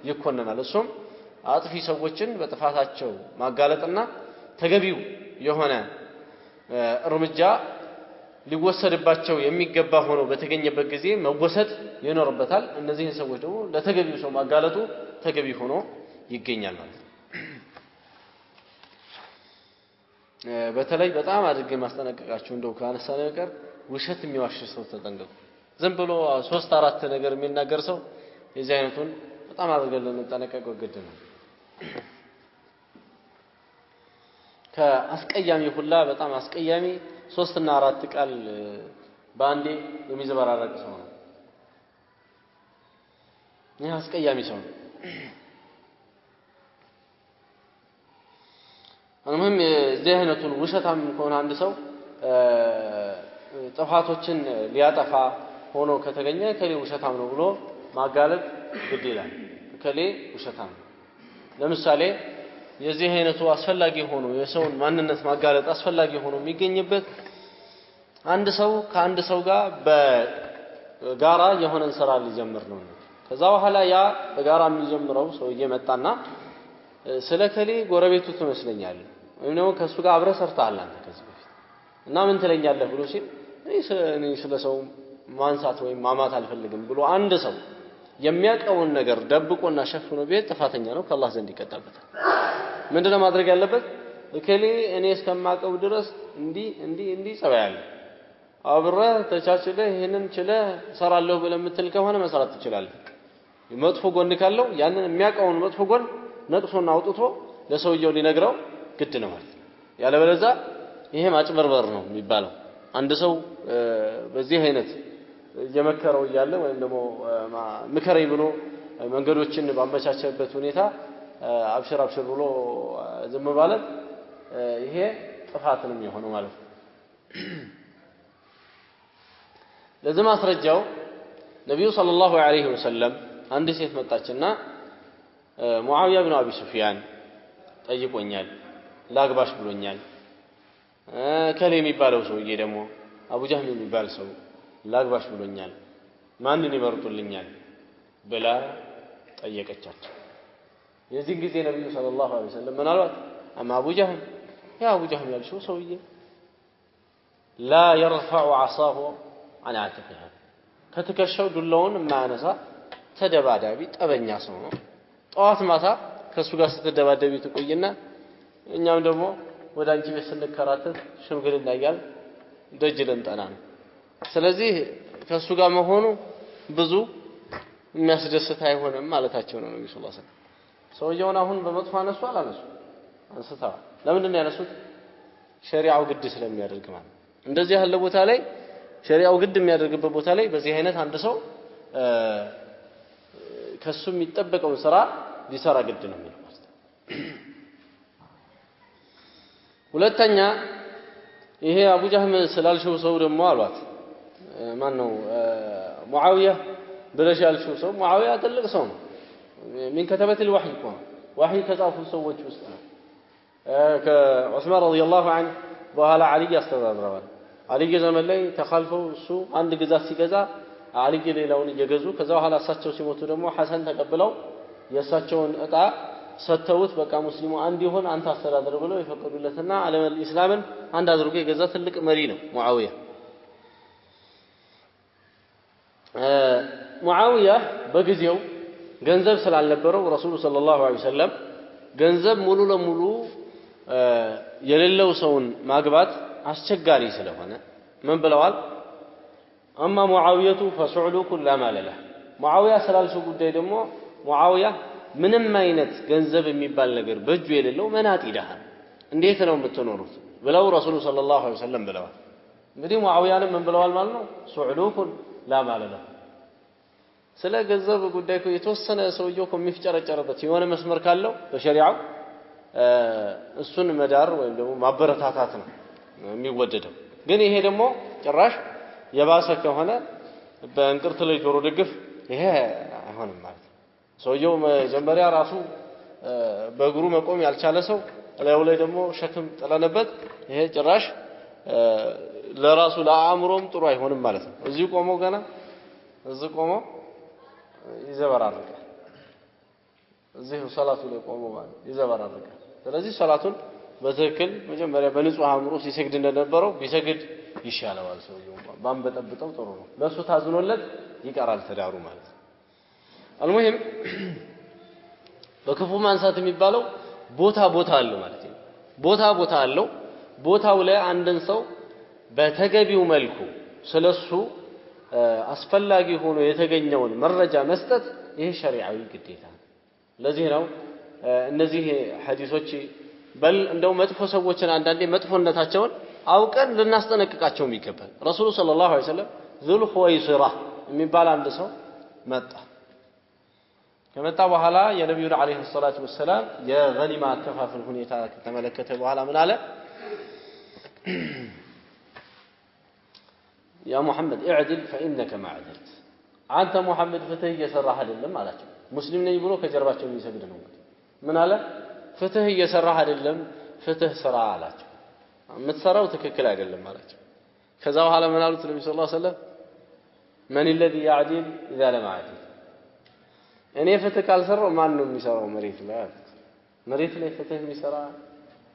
ይኮነናል እሱም አጥፊ ሰዎችን በጥፋታቸው ማጋለጥና ተገቢው የሆነ እርምጃ ሊወሰድባቸው የሚገባ ሆኖ በተገኘበት ጊዜ መወሰድ ይኖርበታል እነዚህ ሰዎች ደግሞ ለተገቢው ሰው ማጋለጡ ተገቢ ሆኖ ይገኛል ማለት ነው በተለይ በጣም አድርጌ ማስጠነቀቃችሁ እንደው ካነሳነ ነገር ውሸት የሚዋሽ ሰው ተጠንቀቁ ዝም ብሎ 3-4 ነገር የሚናገር ሰው የዚህ አይነቱን በጣም አድርገን ልንጠነቀቀው ግድ ነው ከአስቀያሚ ሁላ በጣም አስቀያሚ 3 እና 4 ቃል ባንዴ የሚዘበራረቅ ሰው ነው ይሄ አስቀያሚ ሰው ነው المهم እዚህ አይነቱን ውሸታም ከሆነ አንድ ሰው ጥፋቶችን ሊያጠፋ ሆኖ ከተገኘ ከሌ ውሸታም ነው ብሎ ማጋለጥ ግድ ይላል ከሌ ውሸታም ለምሳሌ የዚህ አይነቱ አስፈላጊ ሆኖ የሰውን ማንነት ማጋለጥ አስፈላጊ ሆኖ የሚገኝበት አንድ ሰው ከአንድ ሰው ጋር በጋራ የሆነን ስራ ሊጀምር ነው ከዛ በኋላ ያ በጋራ የሚጀምረው ሰው እየመጣና ስለከሌ ጎረቤቱ ትመስለኛል ወይም ነው ከሱ ጋር አብረ ሰርተሃል አንተ ከዚህ በፊት እና ምን ትለኛለህ ብሎ ሲል እኔ ስለሰው ማንሳት ወይም ማማት አልፈልግም ብሎ አንድ ሰው የሚያቀውን ነገር ደብቆና ሸፍኖ ቢሄድ ጥፋተኛ ነው ከአላህ ዘንድ ይቀጣበታል ምንድነው ማድረግ ያለበት እከሌ እኔ እስከማቀው ድረስ እንዲ ጸባያለ አብረ ተቻችለ ይሄንን ችለ ሰራለሁ ብለ ምትል ከሆነ መስራት ትችላለህ መጥፎ ጎን ካለው ያንን የሚያቀውን መጥፎ ጎን ነጥፎና አውጥቶ ለሰውየው ሊነግረው ግድ ነው ማለት ያለበለዛ ይሄ ማጭበርበር ነው የሚባለው አንድ ሰው በዚህ አይነት የመከረው ይያለ ወይም ደግሞ ምከረኝ ብሎ መንገዶችን ባመቻቸበት ሁኔታ አብሽር ብሎ ዝም ማለት ይሄ ጥፋት ነው የሚሆነው ማለት ነው ለዚህ ማስረጃው ነብዩ ሰለላሁ ዐለይሂ ወሰለም አንድ ሴት መጣችና ሙአዊያ ኢብኑ አቢ ሱፊያን ጠይቆኛል ላግባሽ ብሎኛል ከሌ የሚባለው ሰውዬ ደግሞ አቡ ጀህል የሚባል ሰው ላግባሽ ብሎኛል ማንን ይመርጡልኛል ብላ ጠየቀቻቸው የዚህ ጊዜ ነብዩ ሰለላሁ ዐለይሂ ወሰለም ምን አሏት አማ አቡ ጀህል ያ አቡ ጀህል ያልሽው ሰውዬ لا يرفع عصاه عن عاتقها ከተከሻው ዱላውን ማያነሳ ተደባዳቢ ጠበኛ ሰው ነው ጧት ማታ ከሱ ጋር ስትደባደቢ ትቆይና እኛም ደግሞ ወደ አንቺ ቤት ስንከራተት ሽምግልና ያያል ደጅ ልንጠና ነው ስለዚህ ከሱ ጋር መሆኑ ብዙ የሚያስደስት አይሆንም ማለታቸው ነው ነብዩ ሰለላሁ ዐለይሂ ወሰለም ሰውየውን አሁን በመጥፎ አነሱ አላነሱ አንስተዋል ለምን ነው ያነሱት ሸሪዓው ግድ ስለሚያደርግ ማለት እንደዚህ ያለ ቦታ ላይ ሸሪዓው ግድ የሚያደርግበት ቦታ ላይ በዚህ አይነት አንድ ሰው ከሱ የሚጠበቀውን ስራ ሊሰራ ግድ ነው የሚለው ሁለተኛ ይሄ አቡ ጀህል ስላልሽው ሰው ደግሞ አሏት ማን ነው ሙአዊያ ብለሽ ያልሽው ሰው ሙአዊያ ትልቅ ሰው ነው ምን ከተበት الوحي ቆም ወህይ ከጻፉ ሰዎች ውስጥ ነው ከዑስማን ረዲየላሁ ዐንሁ በኋላ አሊ ያስተባብረዋል አሊ ዘመን ላይ ተخالፈው እሱ አንድ ግዛት ሲገዛ አሊ ሌላውን እየገዙ ከዛ በኋላ እሳቸው ሲሞቱ ደግሞ ሐሰን ተቀብለው የእሳቸውን እጣ ሰተውት በቃ ሙስሊሙ አንድ ይሆን አንተ አስተዳደር ብለው የፈቀዱለትና ዓለም እስላምን አንድ አድርጎ የገዛ ትልቅ መሪ ነው ሙአዊያ ሙአዊያ በጊዜው ገንዘብ ስላልነበረው ረሱሉ ሰለላሁ ዐለይሂ ወሰለም ገንዘብ ሙሉ ለሙሉ የሌለው ሰውን ማግባት አስቸጋሪ ስለሆነ ምን ብለዋል አማ ሙአዊያቱ ፈሱዑሉኩ ለማለለ ሙአዊያ ስላልሱ ጉዳይ ደግሞ ሙአዊያ ምንም አይነት ገንዘብ የሚባል ነገር በእጁ የሌለው መናጢ ደሃ እንዴት ነው የምትኖሩት ብለው ረሱሉ ሰለላሁ ዐለይሂ ወሰለም ብለዋል እንግዲህ ሙአዊያንም ምን ብለዋል ማለት ነው ሱዑሉኩ ለማለለ ስለ ገንዘብ ጉዳይ የተወሰነ ሰውየው ከሚፍጨረጨረበት የሆነ መስመር ካለው በሸሪዓው እሱን መዳር ወይም ደግሞ ማበረታታት ነው የሚወደደው ግን ይሄ ደግሞ ጭራሽ የባሰ ከሆነ በእንቅርት ላይ ጆሮ ደግፍ ይሄ አይሆንም ማለት ነው ሰውየው መጀመሪያ ራሱ በእግሩ መቆም ያልቻለ ሰው ላይ ደግሞ ሸክም ጥለነበት ይሄ ጭራሽ ለራሱ ለአእምሮም ጥሩ አይሆንም ማለት ነው እዚህ ቆሞ ገና እዚህ ቆሞ ይዘበራርቃል እዚህ ሶላቱ ላይ ቆሞ ማለት ይዘበራርቃል ስለዚህ ሶላቱን በትክክል መጀመሪያ በንጹህ አእምሮ ሲሰግድ እንደነበረው ቢሰግድ ይሻላል ሰውየው ባንበጠብጠው ጥሩ ነው ለሱ ታዝኖለት ይቀራል ተዳሩ ማለት ነው አልሙሂም በክፉ ማንሳት የሚባለው ቦታ አለው ማለት ነው ቦታ አለው ቦታው ላይ አንድን ሰው በተገቢው መልኩ ስለሱ አስፈላጊ ሆኖ የተገኘውን መረጃ መስጠት ይሄ ሸሪዓዊ ግዴታ ነው ለዚህ ነው እነዚህ ሐዲሶች በል እንደው መጥፎ ሰዎችን አንዳንዴ መጥፎነታቸውን አውቀን ልናስጠነቅቃቸው ይገባል ረሱሉ ሰለላሁ ዐለይሂ ወሰለም ዙል ኹወይሲራ የሚባል አንድ ሰው መጣ ከመጣ በኋላ የነብዩ አለይሂ ሰላቱ ወሰለም የገኒማ አከፋፈል ሁኔታ ከተመለከተ በኋላ ምን አለ يا محمد اعدل فإنك ما عدلت أنت محمد فتح يسرح አይደለም አላቸው ሙስሊም ነኝ ብሎ ከጀርባቸው የሚሰግድ ነው ምን አለ ፍትህ እየሰራህ አይደለም ፍትህ ስራ አላቸው የምትሰራው ትክክል አይደለም አላቸው ከዛ በኋላ ምን አሉት ነብዩ ሰለላሁ ዐለይሂ ወሰለም من الذي يعدل اذا لم يعدل እኔ ፍትህ ካልሰራው ማን ነው የሚሰራው መሬት ላይ ፍትህ የሚሰራ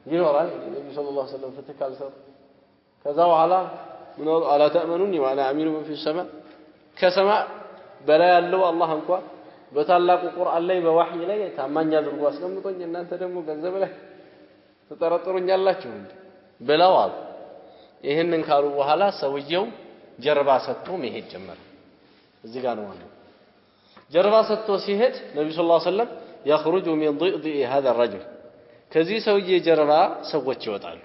ይኖራል ነብዩ ሰለላሁ ዐለይሂ ወሰለም ፍትህ ካልሰራ ከዛ በኋላ ምን አላ ተአመኑኒ وانا امين في السماء ከሰማይ በላይ ያለው አላህ እንኳን በታላቁ ቁርአን ላይ በወህይ ላይ ታማኝ አድርጎ አስቀምጦኝ እናንተ ደግሞ ገንዘብ ላይ ተጠረጥሩኛላችሁ ብለዋል ይሄንን ካሉ በኋላ ሰውየው ጀርባ ሰጥቶ መሄድ ጀመረ እዚህ ጋር ነው ማለት ጀርባ ሰጥቶ ሲሄድ ነብዩ ሰለላሁ ዐለይሂ ወሰለም يخرج من ضئضئ هذا الرجل ከዚህ ሰውዬ ጀርባ ሰዎች ይወጣሉ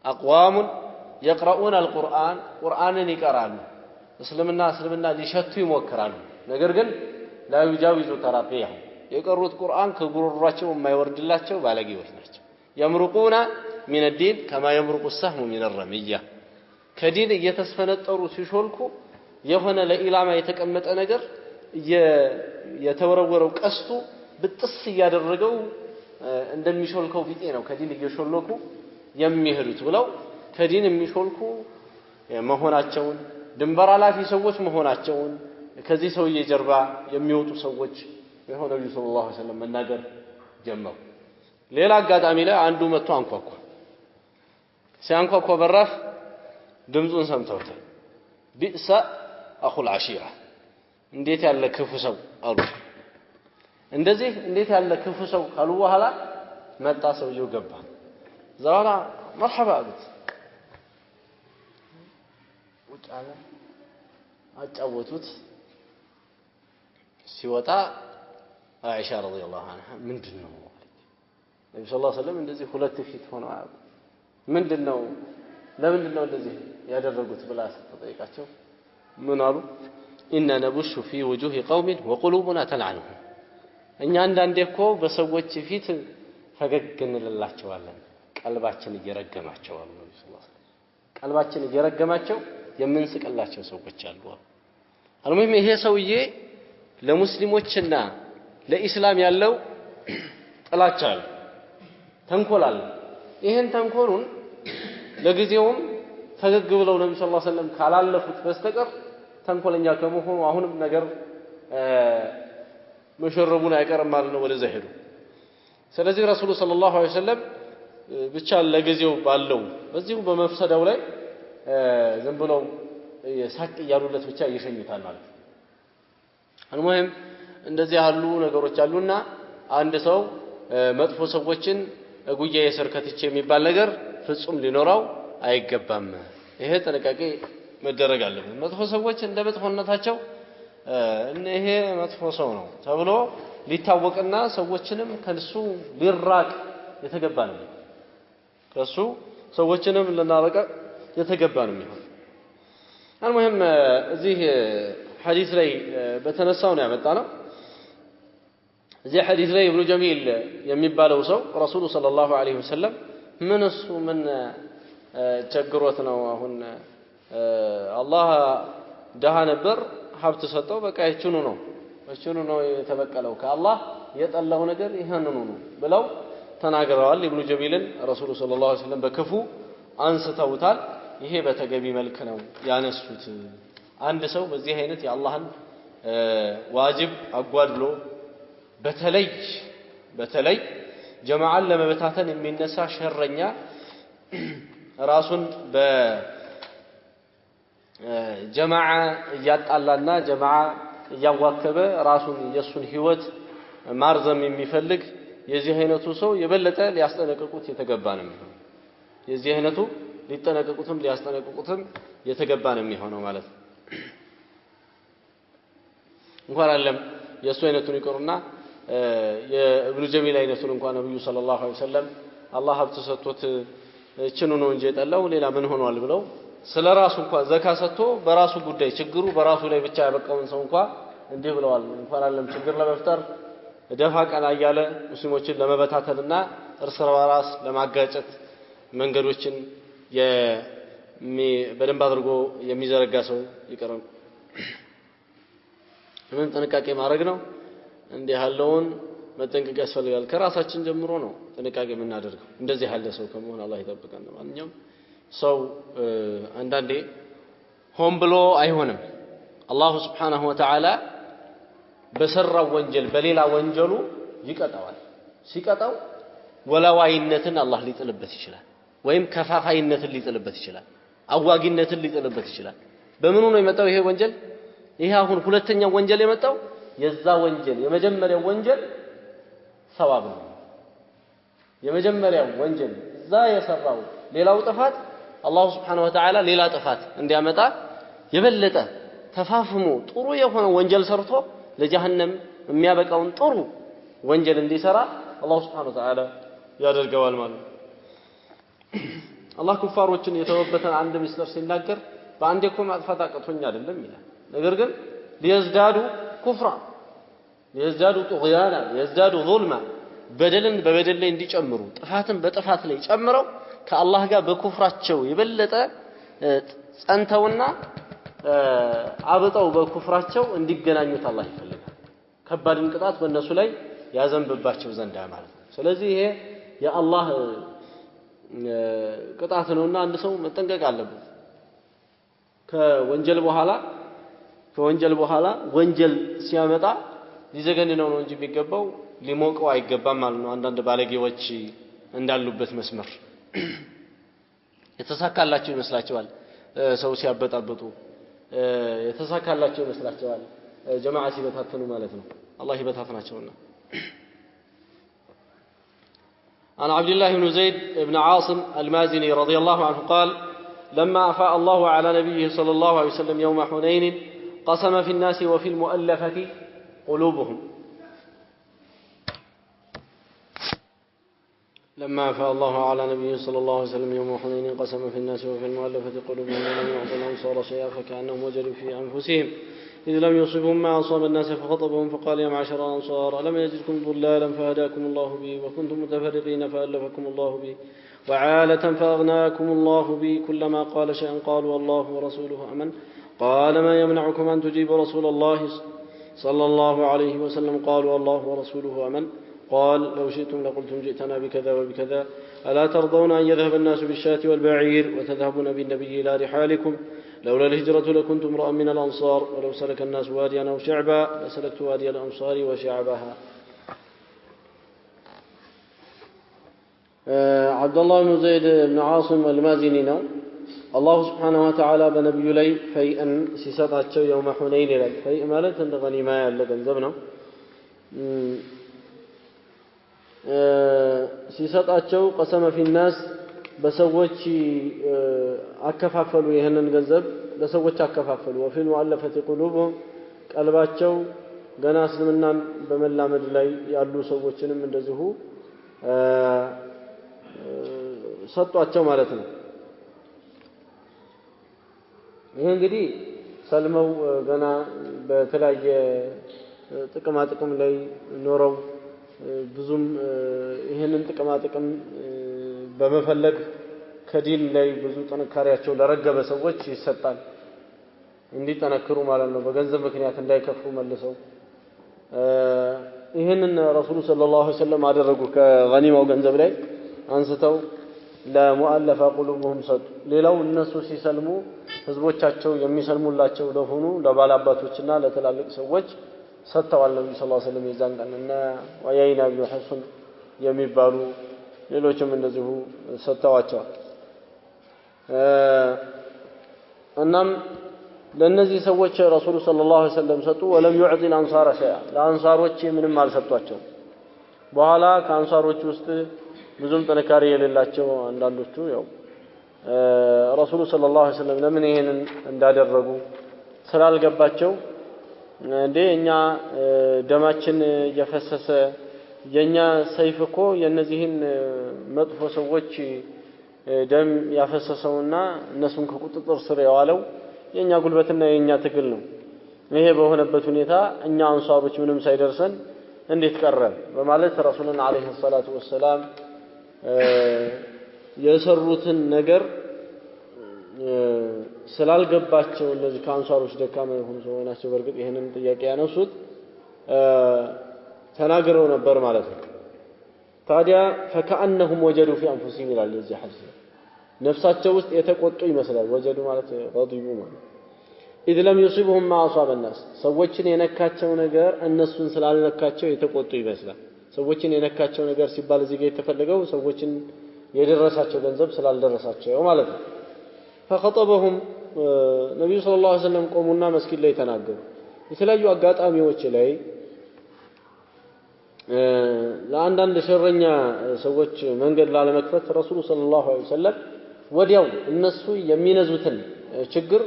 اقوام يقرؤون القرآن قرآንን ይቀራሉ እስልምና ሊሸቱ ይሞክራሉ ነገር ግን لا يجاوز تراقيه የቀሩት ቁርአን ከጉሮሯቸው የማይወርድላቸው ባለጌዎች ናቸው يمرقون من الدين كما يمرق السهم من الرمية ከዲን እየተስፈነጠሩ ሲሾልኩ የሆነ ለኢላማ የተቀመጠ ነገር የተወረወረው ቀስቱ ብጥስ ያደረገው እንደሚሾልከው ቢጤ ነው ከዲን እየሾለኩ የሚሄዱት ብለው ከዲን የሚሾልኩ መሆናቸውን ድንበር አላፊ ሰዎች መሆናቸውን ከዚህ ሰውዬ ጀርባ የሚወጡ ሰዎች የሆነው ሰለላሁ ዐለይሂ ወሰለም መናገር ጀመሩ ሌላ አጋጣሚ ላይ አንዱ መጥቶ አንኳኳ ሲያንኳኳ በራፍ ድምጹን ሰምተውታል ቢእሳ አኹል አሺራ እንዴት ያለ ክፉ ሰው አሉ እንደዚህ እንዴት ያለ ክፉ ሰው ካሉ በኋላ መጣ ሰውየው ገባ ዛራ مرحبا አሉት ወጣለ አጫወቱት ሲወጣ አይሻ ረዲየላሁ ዐንሃ ምንድነው ነብዩ ሰለላሁ ዐለይሂ ወሰለም እንደዚህ ሁለት ፊት ሆነው ምንድነው ለምንድነው እንደዚህ ያደረጉት ብላ ተጠይቃቸው ምን አሉ إن نبش في وجوه قوم وقلوبنا تلعنهم እኛ አንዳንዴ እኮ በሰዎች ፊት ፈገግ እንላቸዋለን ቀልባችን እየረገማቸው አሉ ነብዩ ሰለላሁ ዐለይሂ ወሰለም ቀልባችን እየረገማቸው የምንስቅላቸው ሰዎች አሉ አልሙሂም ይሄ ሰውዬ ለሙስሊሞችና ለኢስላም ያለው ጥላቻ አለ ተንኮል አለ ይሄን ተንኮሉን ለጊዜውም ፈገግ ብለው ነብዩ ሰለላሁ ዐለይሂ ወሰለም ካላለፉት በስተቀር ተንኮለኛ ከመሆኑ አሁንም ነገር መሸረቡን አይቀርም ማለት ነው ወደዛ ሄዱ ስለዚህ ረሱሉ ሰለላሁ ዐለይሂ ወሰለም ብቻ ለጊዜው ባለው በዚሁ በመፍሰዳው ላይ ዝም ብለው ሳቅ ያሉለት ብቻ እየሸኙታል ማለት ነው አልሙሂም እንደዚህ ያሉ ነገሮች አሉና አንድ ሰው መጥፎ ሰዎችን ጉያ የሰርከትች የሚባል ነገር ፍጹም ሊኖረው አይገባም ይሄ ጥንቃቄ መደረግ አለበት መጥፎ ሰዎች እንደ መጥፎነታቸው ይሄ መጥፎ ሰው ነው ተብሎ ሊታወቅና ሰዎችንም ከሱ ሊራቅ የተገባ ነው ከሱ ሰዎችንም ለናረቀ የተገባ ነው የሚሆን አልሙሂም እዚህ ሐዲስ ላይ በተነሳው ነው ያመጣነው እዚህ ሐዲስ ላይ ኢብኑ ጀሚል የሚባለው ሰው ረሱሉ ሰለላሁ ዐለይሂ ወሰለም ምን ቸግሮት ነው አሁን አላህ ደሃ ነበር ሀብት ሰጠው በቃ እችኑ ነው የተበቀለው ከአላህ የጠላው ነገር ይሄንኑ ነው ብለው ተናግረዋል ኢብኑ ጀሚልን ረሱሉ ሰለላሁ ዐለይሂ ወሰለም በክፉ አንስተውታል ይሄ በተገቢ መልክ ነው ያነሱት አንድ ሰው በዚህ አይነት የአላህን ዋጅብ አጓድሎ በተለይ ጀማዓን ለመበታተን የሚነሳ ሸረኛ ራሱን በጀማዓ ያጣላና ጀማዓ ያዋከበ ራሱን የሱን ህይወት ማርዘም የሚፈልግ የዚህ አይነቱ ሰው የበለጠ ሊያስጠነቅቁት የተገባ ነው የሚሆነው የዚህ አይነቱ ሊያስጠነቅቁትም የተገባ ነው የሚሆነው ማለት ነው እንኳን አለም የሱ አይነቱን ይቀሩና የኢብኑ ጀሚል አይነቱን እንኳን ነብዩ ሰለላሁ ዐለይሂ ወሰለም አላህ ሀብት ሰጥቶት እችኑ ነው እንጂ የጠላው ሌላ ምን ሆኗል ብለው ስለራሱ እንኳን ዘካ ሰጥቶ በራሱ ጉዳይ ችግሩ በራሱ ላይ ብቻ ያበቃውን ሰው እንኳን እንዲህ ብለዋል እንኳን አለም ችግር ለመፍጠር ደፋ ቀና ያለ ሙስሊሞችን ለመበታተንና እርስ በራስ ለማጋጨት መንገዶችን በደንብ አድርጎ የሚዘረጋ ሰው ይቀርም ምን ጥንቃቄ ማድረግ ነው እንዲህ ያለውን መጠንቀቅ ያስፈልጋል ከራሳችን ጀምሮ ነው ጥንቃቄ የምናደርገው እንደዚህ ያለ ሰው ከመሆን አላህ ይጠብቀን ማንኛውም ሰው አንዳንዴ ሆን ብሎ አይሆንም አላህ Subhanahu Wa Ta'ala በሰራው ወንጀል በሌላ ወንጀሉ ይቀጣዋል ሲቀጣው ወላዋይነትን አላህ ሊጥልበት ይችላል ወይም ከፋፋይነትን ሊጥልበት ይችላል አዋጊነትን ሊጥልበት ይችላል በምኑ ነው የመጣው ይሄ ወንጀል ይሄ አሁን ሁለተኛው ወንጀል የመጣው የዛ ወንጀል የመጀመሪያው ወንጀል ሰዋብ ነው የመጀመሪያው ወንጀል እዛ የሰራው ሌላው ጥፋት አላህ Subhanahu Wa Ta'ala ሌላ ጥፋት እንዲያመጣ የበለጠ ተፋፍሞ ጥሩ የሆነ ወንጀል ሰርቶ ለጀሃነም የሚያበቃውን ጥሩ ወንጀል እንዲሰራ አላህ Subhanahu Wa Ta'ala ያደርገዋል ማለት አላህ ኩፋሮችን የተወበተን አንድ ምስጢር ሲናገር በአንዴ እኮ ማጥፋት አቅቶኝ አይደለም ይላል ነገር ግን ሊያዝዳዱ ኩፍራ ሊያዝዳዱ ጡግያና ሊያዝዳዱ ዙልማ በደልን በበደል ላይ እንዲጨምሩ ጥፋትን በጥፋት ላይ ጨምረው ከአላህ ጋር በኩፍራቸው የበለጠ ጸንተውና አብጠው በኩፍራቸው እንዲገናኙት አላህ ይፈልጋል ከባድን ቅጣት በእነሱ ላይ ያዘንብባቸው ዘንድ ማለት ነው ስለዚህ ይሄ የአላህ ቅጣት ነውና አንድ ሰው መጠንቀቅ አለበት ከወንጀል በኋላ ወንጀል ሲያመጣ ሊዘገንነው ነው እንጂ የሚገባው ሊሞቀው አይገባም ማለት ነው አንዳንድ ባለጌዎች እንዳሉበት መስመር የተሳካላቸው ይመስላቸዋል ሰው ሲያበጣበጡ የተሳካላቸው ይመስላቸዋል ጀማዓ ሲበታተኑ ማለት ነው አላህ ይበታተናቸውና عن عبد الله بن زيد بن عاصم المازني رضي الله عنه قال لما أفاء الله على نبيه صلى الله عليه وسلم يوم حنين قسم في الناس وفي المؤلفة قلوبهم لما أفاء الله على نبيه صلى الله عليه وسلم يوم حنين قسم في الناس وفي المؤلفة قلوبهم ولم يعطوا الأنصار شيئا فكأنهم وجدوا في أنفسهم إذ لم يصبهم ما أصاب الناس فخطبهم فقال يا معشر الأنصار ألم يجدكم ضلالا فهداكم الله بي وكنتم متفرقين فألفكم الله بي وعالة فأغناكم الله بي كلما قال شيئا قالوا الله ورسوله أمن قال ما يمنعكم أن تجيبوا رسول الله صلى الله عليه وسلم قالوا الله ورسوله أمن قال لو شئتم لقلتم جئتنا بكذا وبكذا ألا ترضون أن يذهب الناس بالشاة والبعير وتذهبون بالنبي إلى رحالكم لولا الهجرة لكنت امرأ من الأنصار ولو سلك الناس واديا أو شعبا لسلكت وادي الأنصار وشعبها عبد الله بن زيد بن عاصم المازني ነው الله سبحانه وتعالى በነብዩ ላይ ፈይእን ሲሰጣቸው يوم حنين ይላል ፈይእ ማለት እንደ ገኒማ ያለ ገንዘብ ነው ሲሰጣቸው قسم في الناس በሰዎች አከፋፈሉ ይሄንን ገንዘብ ለሰዎች አከፋፈሉ وفي المؤلفة قلوبهم ቀልባቸው ገና እስልምናን በመላመድ ላይ ያሉ ሰዎችንም እንደዚሁ ሰጧቸው ማለት ነው ይሄ እንግዲህ ሰልመው ገና በተለያየ ጥቅማ ጥቅም ላይ ኖረው ብዙም ይሄንን ጥቅማ ጥቅም በመፈለግ ከዲን ላይ ብዙ ጥንካሬያቸው ለረገበ ሰዎች ይሰጣል እንዲጠነክሩ ማለት ነው በገንዘብ ምክንያት እንዳይከፉ መልሰው ይሄንን ረሱሉ ሰለላሁ ዐለይሂ ወሰለም አደረጉ ከገኒማው ገንዘብ ላይ አንስተው ለሙአለፈ ቁሉብሁም ሰጡ ሌላው እነሱ ሲሰልሙ ህዝቦቻቸው የሚሰልሙላቸው ለሆኑ ለባላባቶችና ለተላልቅ ሰዎች ሰጥተዋል ነብዩ ሰለላሁ ዐለይሂ ወሰለም የዛን ቀንና ወያይና ኢብኑ ሐሰን የሚባሉ ሌሎችም እንደዚሁ ሰጥተዋቸዋል እናም ለነዚህ ሰዎች ረሱሉ ሰለላሁ ዐለይሂ ወሰለም ሰጡ ወለም يعطي الانصار شيئا ለአንሳሮች ምንም አልሰጧቸው በኋላ ከአንሳሮች ውስጥ ብዙም ጥንካሬ የሌላቸው አንዳንዶቹ ያው ረሱሉ ሰለላሁ ዐለይሂ ወሰለም ለምን ይሄንን እንዳደረጉ ስላልገባቸው እንዴ እኛ ደማችን እየፈሰሰ የኛ ሰይፍ እኮ የነዚህን መጥፎ ሰዎች ደም ያፈሰሰውና እነሱን ከቁጥጥር ስር ያዋለው የኛ ጉልበትና የኛ ትግል ነው ይሄ በሆነበት ሁኔታ እኛ አንሳሮች ምንም ሳይደርሰን እንዴት ቀረን በማለት ረሱሉን አለይሂ ሰላቱ ወሰለም የሰሩትን ነገር ስላልገባቸው እነዚህ ካንሳሮች ደካማ የሆኑ ሰዎች ናቸው በርግጥ ይሄንን ጥያቄ ያነሱት ተናግረው ነበር ማለት ነው ታዲያ فكأنهم وجدوا في انفسهم ይላል እዚህ ሐዲስ ነፍሳቸው ውስጥ የተቆጡ ይመስላል ወጀዱ ማለት غضبوا ማለት إذ لم يصبهم ما أصاب الناس ሰዎችን የነካቸው ነገር እነሱን ስላልነካቸው የተቆጡ ይመስላል ሰዎችን የነካቸው ነገር ሲባል እዚህ ጋር የተፈለገው ሰዎችን የደረሳቸው ገንዘብ ስላልደረሳቸው ማለት ነው فخطبهم ነብዩ ሰለላሁ ዐለይሂ ወሰለም ቆሙና መስጊድ ላይ ተናገሩ የተለያዩ አጋጣሚዎች ላይ ለአንዳንድ ሸረኛ ሰዎች መንገድ ላለመክፈት ረሱሉ ሰለላሁ ዐለይሂ ወሰለም ወዲያው እነሱ የሚነዙትን ችግር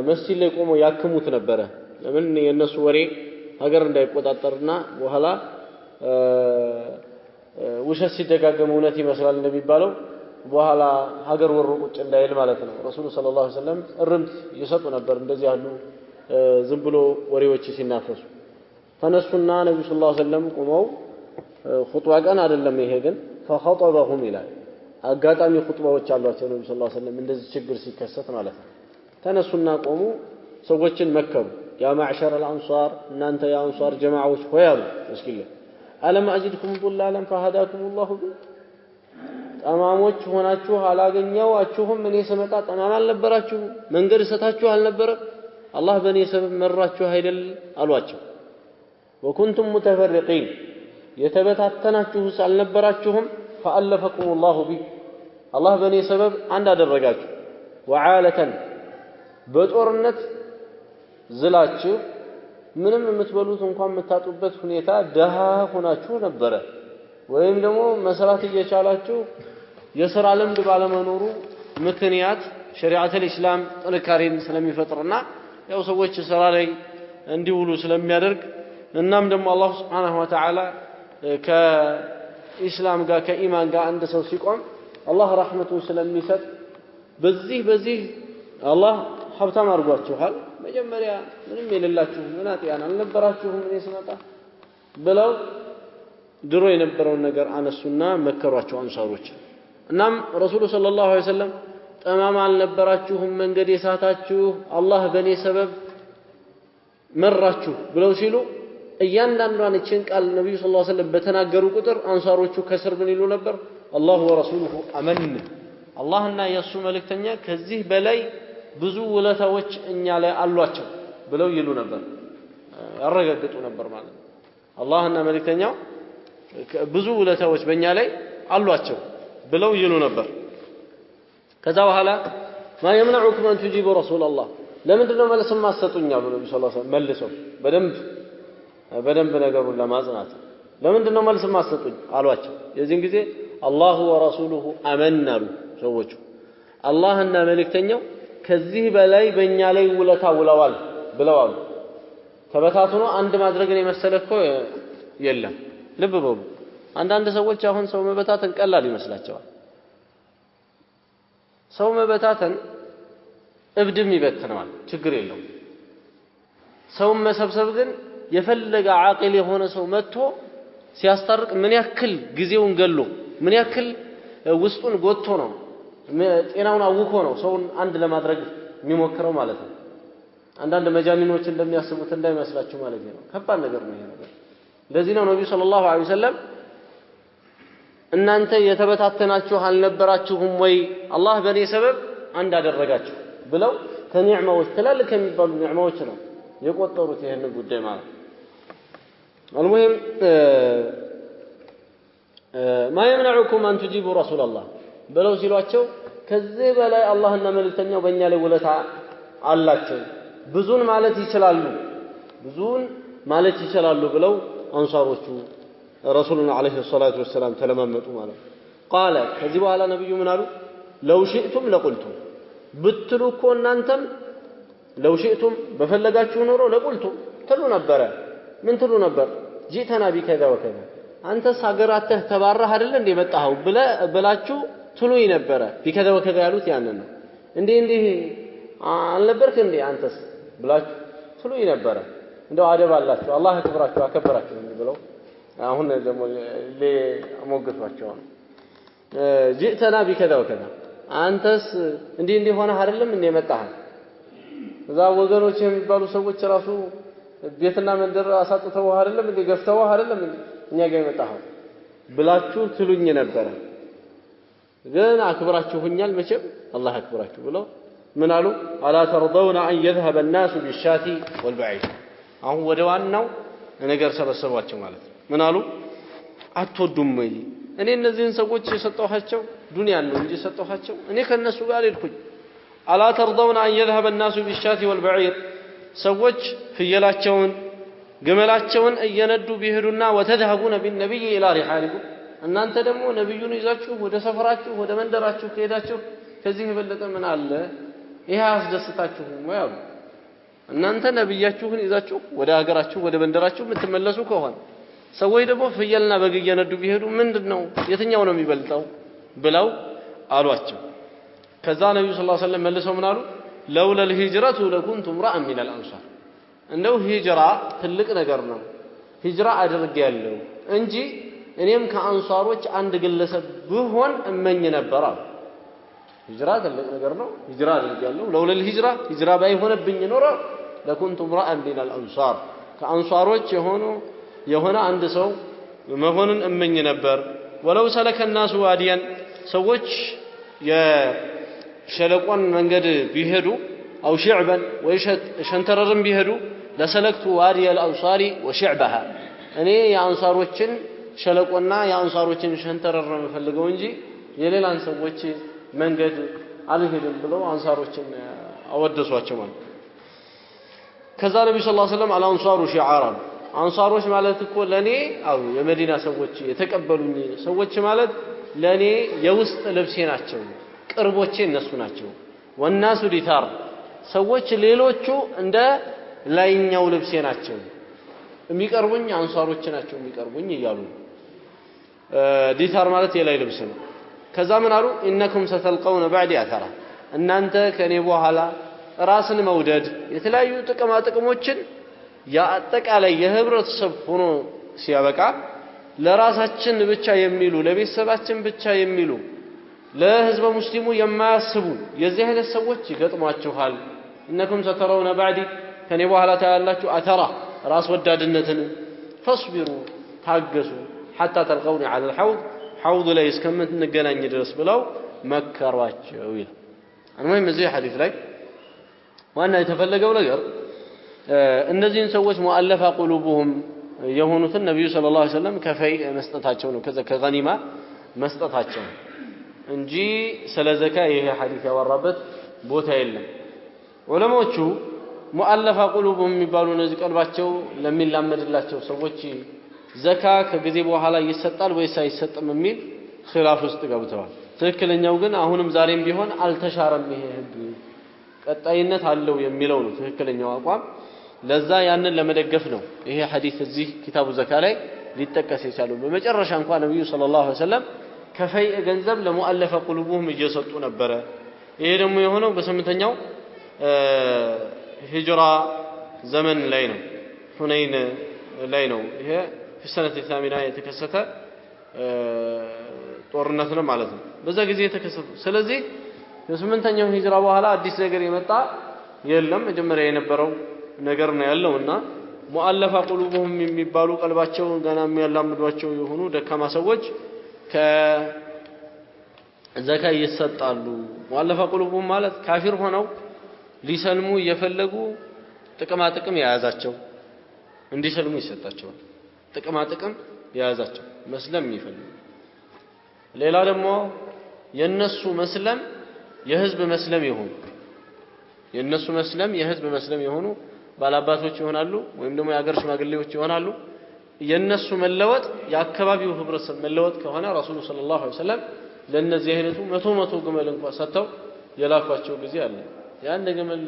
መስጊድ ላይ ቆመው ያክሙት ነበር ለምን የነሱ ወሬ ሀገር እንዳይቆጣጠርና በኋላ ውሸት ሲደጋገም እውነት ይመስላል እንደሚባለው በኋላ ሀገር ወሮ ቁጭ እንዳይል ማለት ነው ረሱሉ ሰለላሁ ዐለይሂ ወሰለም እርምት ይሰጡ ነበር እንደዚህ ያሉ ዝም ብሎ ወሬዎች ሲናፈሱ ተነሱና ነብዩ ሰለላሁ ዐለይሂ ወሰለም ቆመው ኹጥባ ቀን አይደለም ይሄ ግን فخطبهم ይላል አጋጣሚ ኹጥባዎች አሏቸው ነብዩ ሰለላሁ ዐለይሂ ወሰለም እንደዚህ ችግር ሲከሰት ማለት ነው ተነሱና ቆሙ ሰዎችን መከሩ ያ ማዕሸር الانصار እናንተ የአንሷር ጀማዓዎች ሆይ አሉ መስጊድ አለም አጅድኩም ضلالا فهداكم الله بي ጠማሞች ሆናችሁ አላገኘዋችሁም እኔ ስመጣ ጠማማ አልነበራችሁ መንገድ ሰታችሁ አልነበረ አላህ በእኔ ሰበብ መራችሁ አይደል አሏቸው وكنتم متفرقين የተበታተናችሁ ሳልነበራችሁም فألفكم الله بي الله በኔ ሰበብ አንድ አደረጋችሁ وعالة በጦርነት ዝላችሁ ምንም የምትበሉት እንኳን የምታጡበት ሁኔታ ደሃ ሆናችሁ ነበረ ወይም ደግሞ መስራት እየቻላችሁ የሥራ ልምድ ባለመኖሩ ምክንያት ሸሪዓተል ኢስላም ጥንካሬን ስለሚፈጥርና ያው ሰዎች ሥራ ላይ እንዲውሉ ስለሚያደርግ እናም ደግሞ አላህ Subhanahu Wa Ta'ala ከኢስላም ጋር ከኢማን ጋር አንድ ሰው ሲቆም አላህ ረህመቱን ስለሚሰጥ በዚህ አላህ ሀብታም አድርጓችኋል መጀመሪያ ምንም የሌላችሁ ምናጥያን አልነበራችሁም እኔ ስመጣ ብለው ድሮ የነበረውን ነገር አነሱና መከሯቸው አንሳሮች እናም ረሱሉ ሰለላሁ ዐለይሂ ወሰለም ጠማማ አልነበራችሁም መንገድ የሳታችሁ አላህ በኔ ሰበብ መራችሁ ብለው ሲሉ እያንዳንዷን እቺን ቃል ነብዩ ሰለላሁ ዐለይሂ ወሰለም በተናገሩ ቁጥር አንሳሮቹ ከስር ምን ይሉ ነበር አላሁ ወረሱሉሁ አመን አላህና የሱ መልእክተኛ ከዚህ በላይ ብዙ ውለታዎች እኛ ላይ አሏቸው ብለው ይሉ ነበር ያረጋግጡ ነበር ማለት አላህና መልእክተኛው ብዙ ውለታዎች በእኛ ላይ አሏቸው ብለው ይሉ ነበር ከዛ በኋላ ما يمنعكم أن تجيبوا رسول الله ለምንድን ነው መልስ ማሰጡኛ ብሎ ነብዩ ሰለላሁ ዐለይሂ ወሰለም መልሰው በደንብ ነገሩን ለማጽናት ለምንድን ነው መልስ ማሰጡኝ አሏቸው የዚህን ጊዜ አላሁ ወረሱሉሁ አመናሉ ሰዎቹ አላህና መልእክተኛው ከዚህ በላይ በእኛ ላይ ውለታ ውለዋል ብለዋል ተበታትኖ አንድ ማድረግን የመሰለኮ የለም ልብ በሉ አንዳንድ ሰዎች አሁን ሰው መበታተን ቀላል ይመስላቸዋል ሰው መበታተን እብድም ይበትነዋል ችግር የለውም ሰው መሰብሰብ ግን የፈለገ ዓቂል የሆነ ሰው መጥቶ ሲያስታርቅ ምን ያክል ጊዜውን ገሎ ምን ያክል ውስጡን ጎትቶ ነው ጤናውን አውቆ ነው ሰውን አንድ ለማድረግ የሚሞክረው ማለት ነው አንዳንድ መጃኒኖች እንደሚያስቡት እንዳይመስላችሁ ማለት ነው ከባድ ነገር ነው ይሄ ነገር ለዚህ ነው ነብዩ ሰለላሁ ዐለይሂ ወሰለም እናንተ የተበታተናችሁ አልነበራችሁም ወይ አላህ በኔ ሰበብ አንድ አደረጋችሁ ብለው ከኒዕማዎች ትላልቅ የሚባሉ ኒዕማዎች ነው የቆጠሩት ይሄን ጉዳይ ማለት المهم ما يمنعكم أن تجيبوا رسول الله بلو ሲሏቸው ከዚህ በላይ አላህና መልእክተኛው በእኛ ላይ ውለታ አላቸው ብዙን ማለት ይችላሉ ብለው አንሳሮቹ ረሱሉን አለይሂ ሰላቱ ወሰለም ተለማመጡ ማለት قال ከዚህ በኋላ ነብዩ ምን አሉ لو شئتم لقلتم ብትሉ እኮ እናንተም لو شئتم በፈለጋችሁ ኖሮ ለቁልቱም ትሉ ነበር ምን ትሉ ነበር ጂተና ቢከዛ ወከዛ አንተስ ሀገራተህ ተባረህ አይደል እንደ መጣኸው ብላችሁ ትሉይ ነበር ቢከዛ ወከዛ ያሉት ያንን ነው እንዴ አልነበርክ እንዴ አንተስ ብላችሁ ትሉይ ነበር እንደው አደብ አላችሁ አላህ አከበራችሁ ብለው አሁን ደግሞ ለሞገቷቸው ጂተና ቢከዛ ወከዛ አንተስ እንዴ ሆነ አይደለም እንደ መጣኸው እዛ ወገኖች የሚባሉ ሰዎች ራሱ ቤትና መንደር አሳጥተው አይደለም እንዴ ገፍተው አይደለም እንዴ እኛ ጋር የመጣኸው ብላችሁ ትሉኝ ነበር ግን አክብራችሁኛል መቼም አላህ አክብራችሁ ብለው ምን አሉ አላ ተርضون ان يذهب الناس بالشاة والبعير አሁን ወደ ዋናው ነገር ሰበሰቧቸው ማለት ነው ምን አሉ አትወዱም ወይ እኔ እነዚህን ሰዎች የሰጠኋቸው ዱንያን ነው እንጂ የሰጠኋቸው እኔ ከነሱ ጋር ልኩኝ አላ ተርضون ان يذهب الناس بالشاة والبعير ሰዎች ፍየላቸውን ግመላቸውን እየነዱ ቢሄዱና ወተذهبون بالنبي الى رحالكم እናንተ ደግሞ ነብዩን ይዛችሁ ወደ ሰፈራችሁ ወደ መንደራችሁ ከሄዳችሁ ከዚህ የበለጠ ምን አለ ይሄ አስደስታችሁ ወይ አሉ እናንተ ነብያችሁን ይዛችሁ ወደ ሀገራችሁ ወደ መንደራችሁ የምትመለሱ ከሆነ ሰዎች ደግሞ ፍየልና በግ እየነዱ ቢሄዱ ምንድነው የትኛው ነው የሚበልጠው ብለው አሏቸው ከዛ ነብዩ ሰለላሁ ዐለይሂ ወሰለም መልሰው ምን አሉ لولا الهجرة لكنت امرأ من الأنصار እንደው ሂጅራ ትልቅ ነገር ነው ሂጅራ አድርጌያለሁ እንጂ እኔም ከአንሳሮች አንድ ግለሰብ ብሆን እመኝ ነበር ሂጅራ ትልቅ ነገር ነው ሂጅራ አድርጌያለሁ لولا الهجرة ሂጅራ ባይሆንብኝ ኖሮ لكنت امرأ من الأنصار ከአንሳሮች የሆነ አንድ ሰው መሆንን እመኝ ነበር ولو سلك الناس واديا ሰዎች የሸለቆን መንገድ ቢሄዱ أو شعبا وشنتررن بيهدو لسلكت وادي الأنصار وشعبها እኔ የአንሳሮችን ሸለቆና የአንሳሮችን ሸንተረር ነው የምፈልገው እንጂ የሌላን ሰዎች መንገድ አልሄድም ብለው አንሳሮችን አወደሷቸው ማለት ከዛ ነብዩ ሰለላሁ ዐለይሂ ወሰለም አልአንሳሩ ሺዓራ አንሳሮች ማለት እኮ ለኔ አው የመዲና ሰዎች የተቀበሉኝ ሰዎች ማለት ለኔ የውስጥ ልብሴ ናቸው ቅርቦቼ እነሱ ናቸው ወናሱ ዲታር ሰዎች ሌሎቹ እንደ ላይኛው ልብሴ ናቸው የሚቀርቡኝ አንሳሮች ናቸው የሚቀርቡኝ ይያሉ ዲታር ማለት የላይ ልብስ ነው ከዛ ምን አሉ ኢነኩም ሰተልቀውነ ባዕዲ አተራ እናንተ ከኔ በኋላ ራስን መውደድ የተለያዩ ጥቅማ ጥቅሞችን ያጠቃላይ የህብረተሰብ ሆኖ ሲያበቃ ለራሳችን ብቻ የሚሉ ለቤተሰባችን ብቻ የሚሉ ለህዝበ ሙስሊሙ የማያስቡ የዚህ አይነት ሰዎች ይገጥሟችኋል ኢነኩም ሰተረውነ ባዕዲ ከኔ በኋላ ታያላችሁ አተራ ራስ ወዳድነትን ፈስቢሩ ታገሱ حتى تلقوني على الحوض حوض لا يسكمت نغناኝ ድረስ ብለው መከሯቸው ይላል المهم እዚህ ሐዲስ ላይ ዋና የተፈለገው ነገር እነዚህን ሰዎች ሙአለፋ ቁሉቡሁም የሆኑትን ነብዩ ሰለላሁ ዐለይሂ ወሰለም ከፈይ መስጠታቸው ነው ከዛ ከገኒማ መስጠታቸው እንጂ ስለ ዘካ ይሄ ሐዲስ ያወራበት ቦታ የለም ዑለማዎቹ ሙአለፋ ቁሉቡሁም የሚባሉ እነዚህ ቀልባቸው ለሚላመድላቸው ሰዎች ዘካ ከጊዜ በኋላ ይሰጣል ወይስ አይሰጥም የሚል ኺላፍ ውስጥ ገብተዋል ትክክለኛው ግን አሁንም ዛሬም ቢሆን አልተሻረም ይሄ ህግ ቀጣይነት አለው የሚለው ነው ትክክለኛው አቋም ለዛ ያንን ለመደገፍ ነው ይሄ ሐዲስ እዚህ ኪታቡ ዘካ ላይ ሊጠቀስ የቻለው በመጨረሻ እንኳን ነብዩ ሰለላሁ ዐለይሂ ወሰለም ከፈይ ገንዘብ ለሙአለፈ ቁሉቡሁም እየሰጡ ነበር ይሄ ደግሞ የሆነው በስምንተኛው ሂጅራ ዘመን ላይ ነው ሁነይን ላይ ነው ይሄ في السنة الثامنة የተከሰተ ጦርነት ነው ማለት ነው በዛ ጊዜ የተከሰተ ስለዚህ የስምንተኛው ሂጅራ በኋላ አዲስ ነገር የመጣ የለም መጀመሪያ የነበረው ነገር ነው ያለውና ሙአለፋ ቁሉቡሁም የሚባሉ ቀልባቸው ገና የሚያላምዷቸው የሆኑ ደካማ ሰዎች ከዘካ ይሰጣሉ ሙአለፋ ቁሉቡሁም ማለት ካፊር ሆነው ሊሰልሙ እየፈለጉ ጥቅማ ጥቅም የያዛቸው እንዲሰልሙ ይሰጣቸዋል ጥቅማ ጥቅም የያዛቸው መስለም ይፈልጉ ሌላ ደግሞ የነሱ መስለም የህዝብ መስለም ይሆኑ የነሱ መስለም የህዝብ መስለም ይሆኑ ባላባቶች ይሆናሉ ወይም ደግሞ የአገር ሽማግሌዎች ይሆናሉ የነሱ መለወጥ የአካባቢው ህብረተሰብ መለወጥ ከሆነ ረሱሉ ሰለላሁ ዐለይሂ ወሰለም ለነዚህ አይነቱ መቶ ግመል እንኳን ሰጥተው የላኳቸው ጊዜ አለ ያን ግመል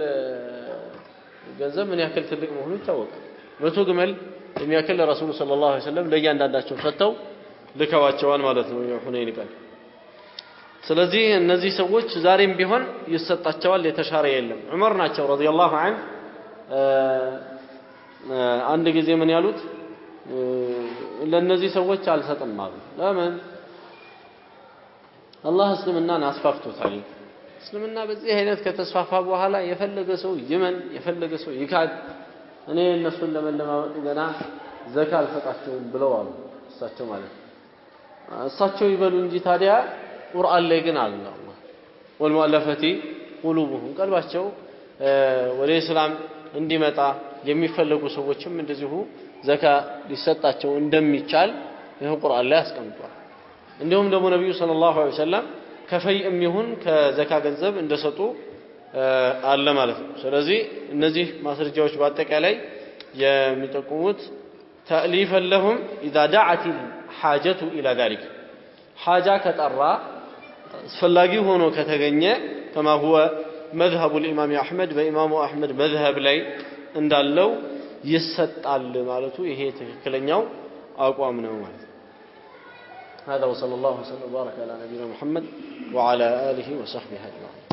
ገንዘብ ምን ያክል ትልቅ መሆኑ ይታወቃል 100 ግመል የሚያክል ረሱሉ ሰለላሁ ዐለይሂ ወሰለም ለእያንዳንዳቸው ሰጥተው ልከዋቸዋል ማለት ነው የሁነይን ቀን ስለዚህ እነዚህ ሰዎች ዛሬም ቢሆን ይሰጣቸዋል የተሻረ የለም ዑመር ናቸው ረዲየላሁ ዐንሁ አንድ ጊዜ ምን ያሉት ለነዚህ ሰዎች አልሰጥም አሉ ለምን አላህ እስልምናን አስፋፍቶታል እስልምና በዚህ አይነት ከተስፋፋ በኋላ የፈለገ ሰው ይመን የፈለገ ሰው ይካድ እኔ እነሱን ለመለማመጥ ገና ዘካ አልሰጣቸውም ብለው አሉ እሳቸው ማለት እሳቸው ይበሉ እንጂ ታዲያ ቁርአን ላይ ግን አለ አላህ ወልሙአለፈቲ ቁሉቡሁም ቀልባቸው ወደ እስላም እንዲመጣ የሚፈልጉ ሰዎችም እንደዚሁ ዘካ ሊሰጣቸው እንደሚቻል ይሄ ቁርአን ላይ አስቀምጧል እንዲሁም ደግሞ ነብዩ ሰለላሁ ዐለይሂ ወሰለም ከፈይም ይሁን ከዘካ ገንዘብ እንደሰጡ አለ ማለት ነው ስለዚህ እነዚህ ማስረጃዎች በአጠቃላይ የሚጠቁሙት تأليفا لهم إذا دعت الحاجة إلى ذلك حاجة كترى فلاقي هنا كتغنى كما هو مذهب الإمام أحمد وإمام أحمد مذهب لي عند الله يستطال مالته إيه تكلنيو أقوى منه هذا وصلى الله وسلم وبارك على نبينا محمد وعلى آله وصحبه أجمعين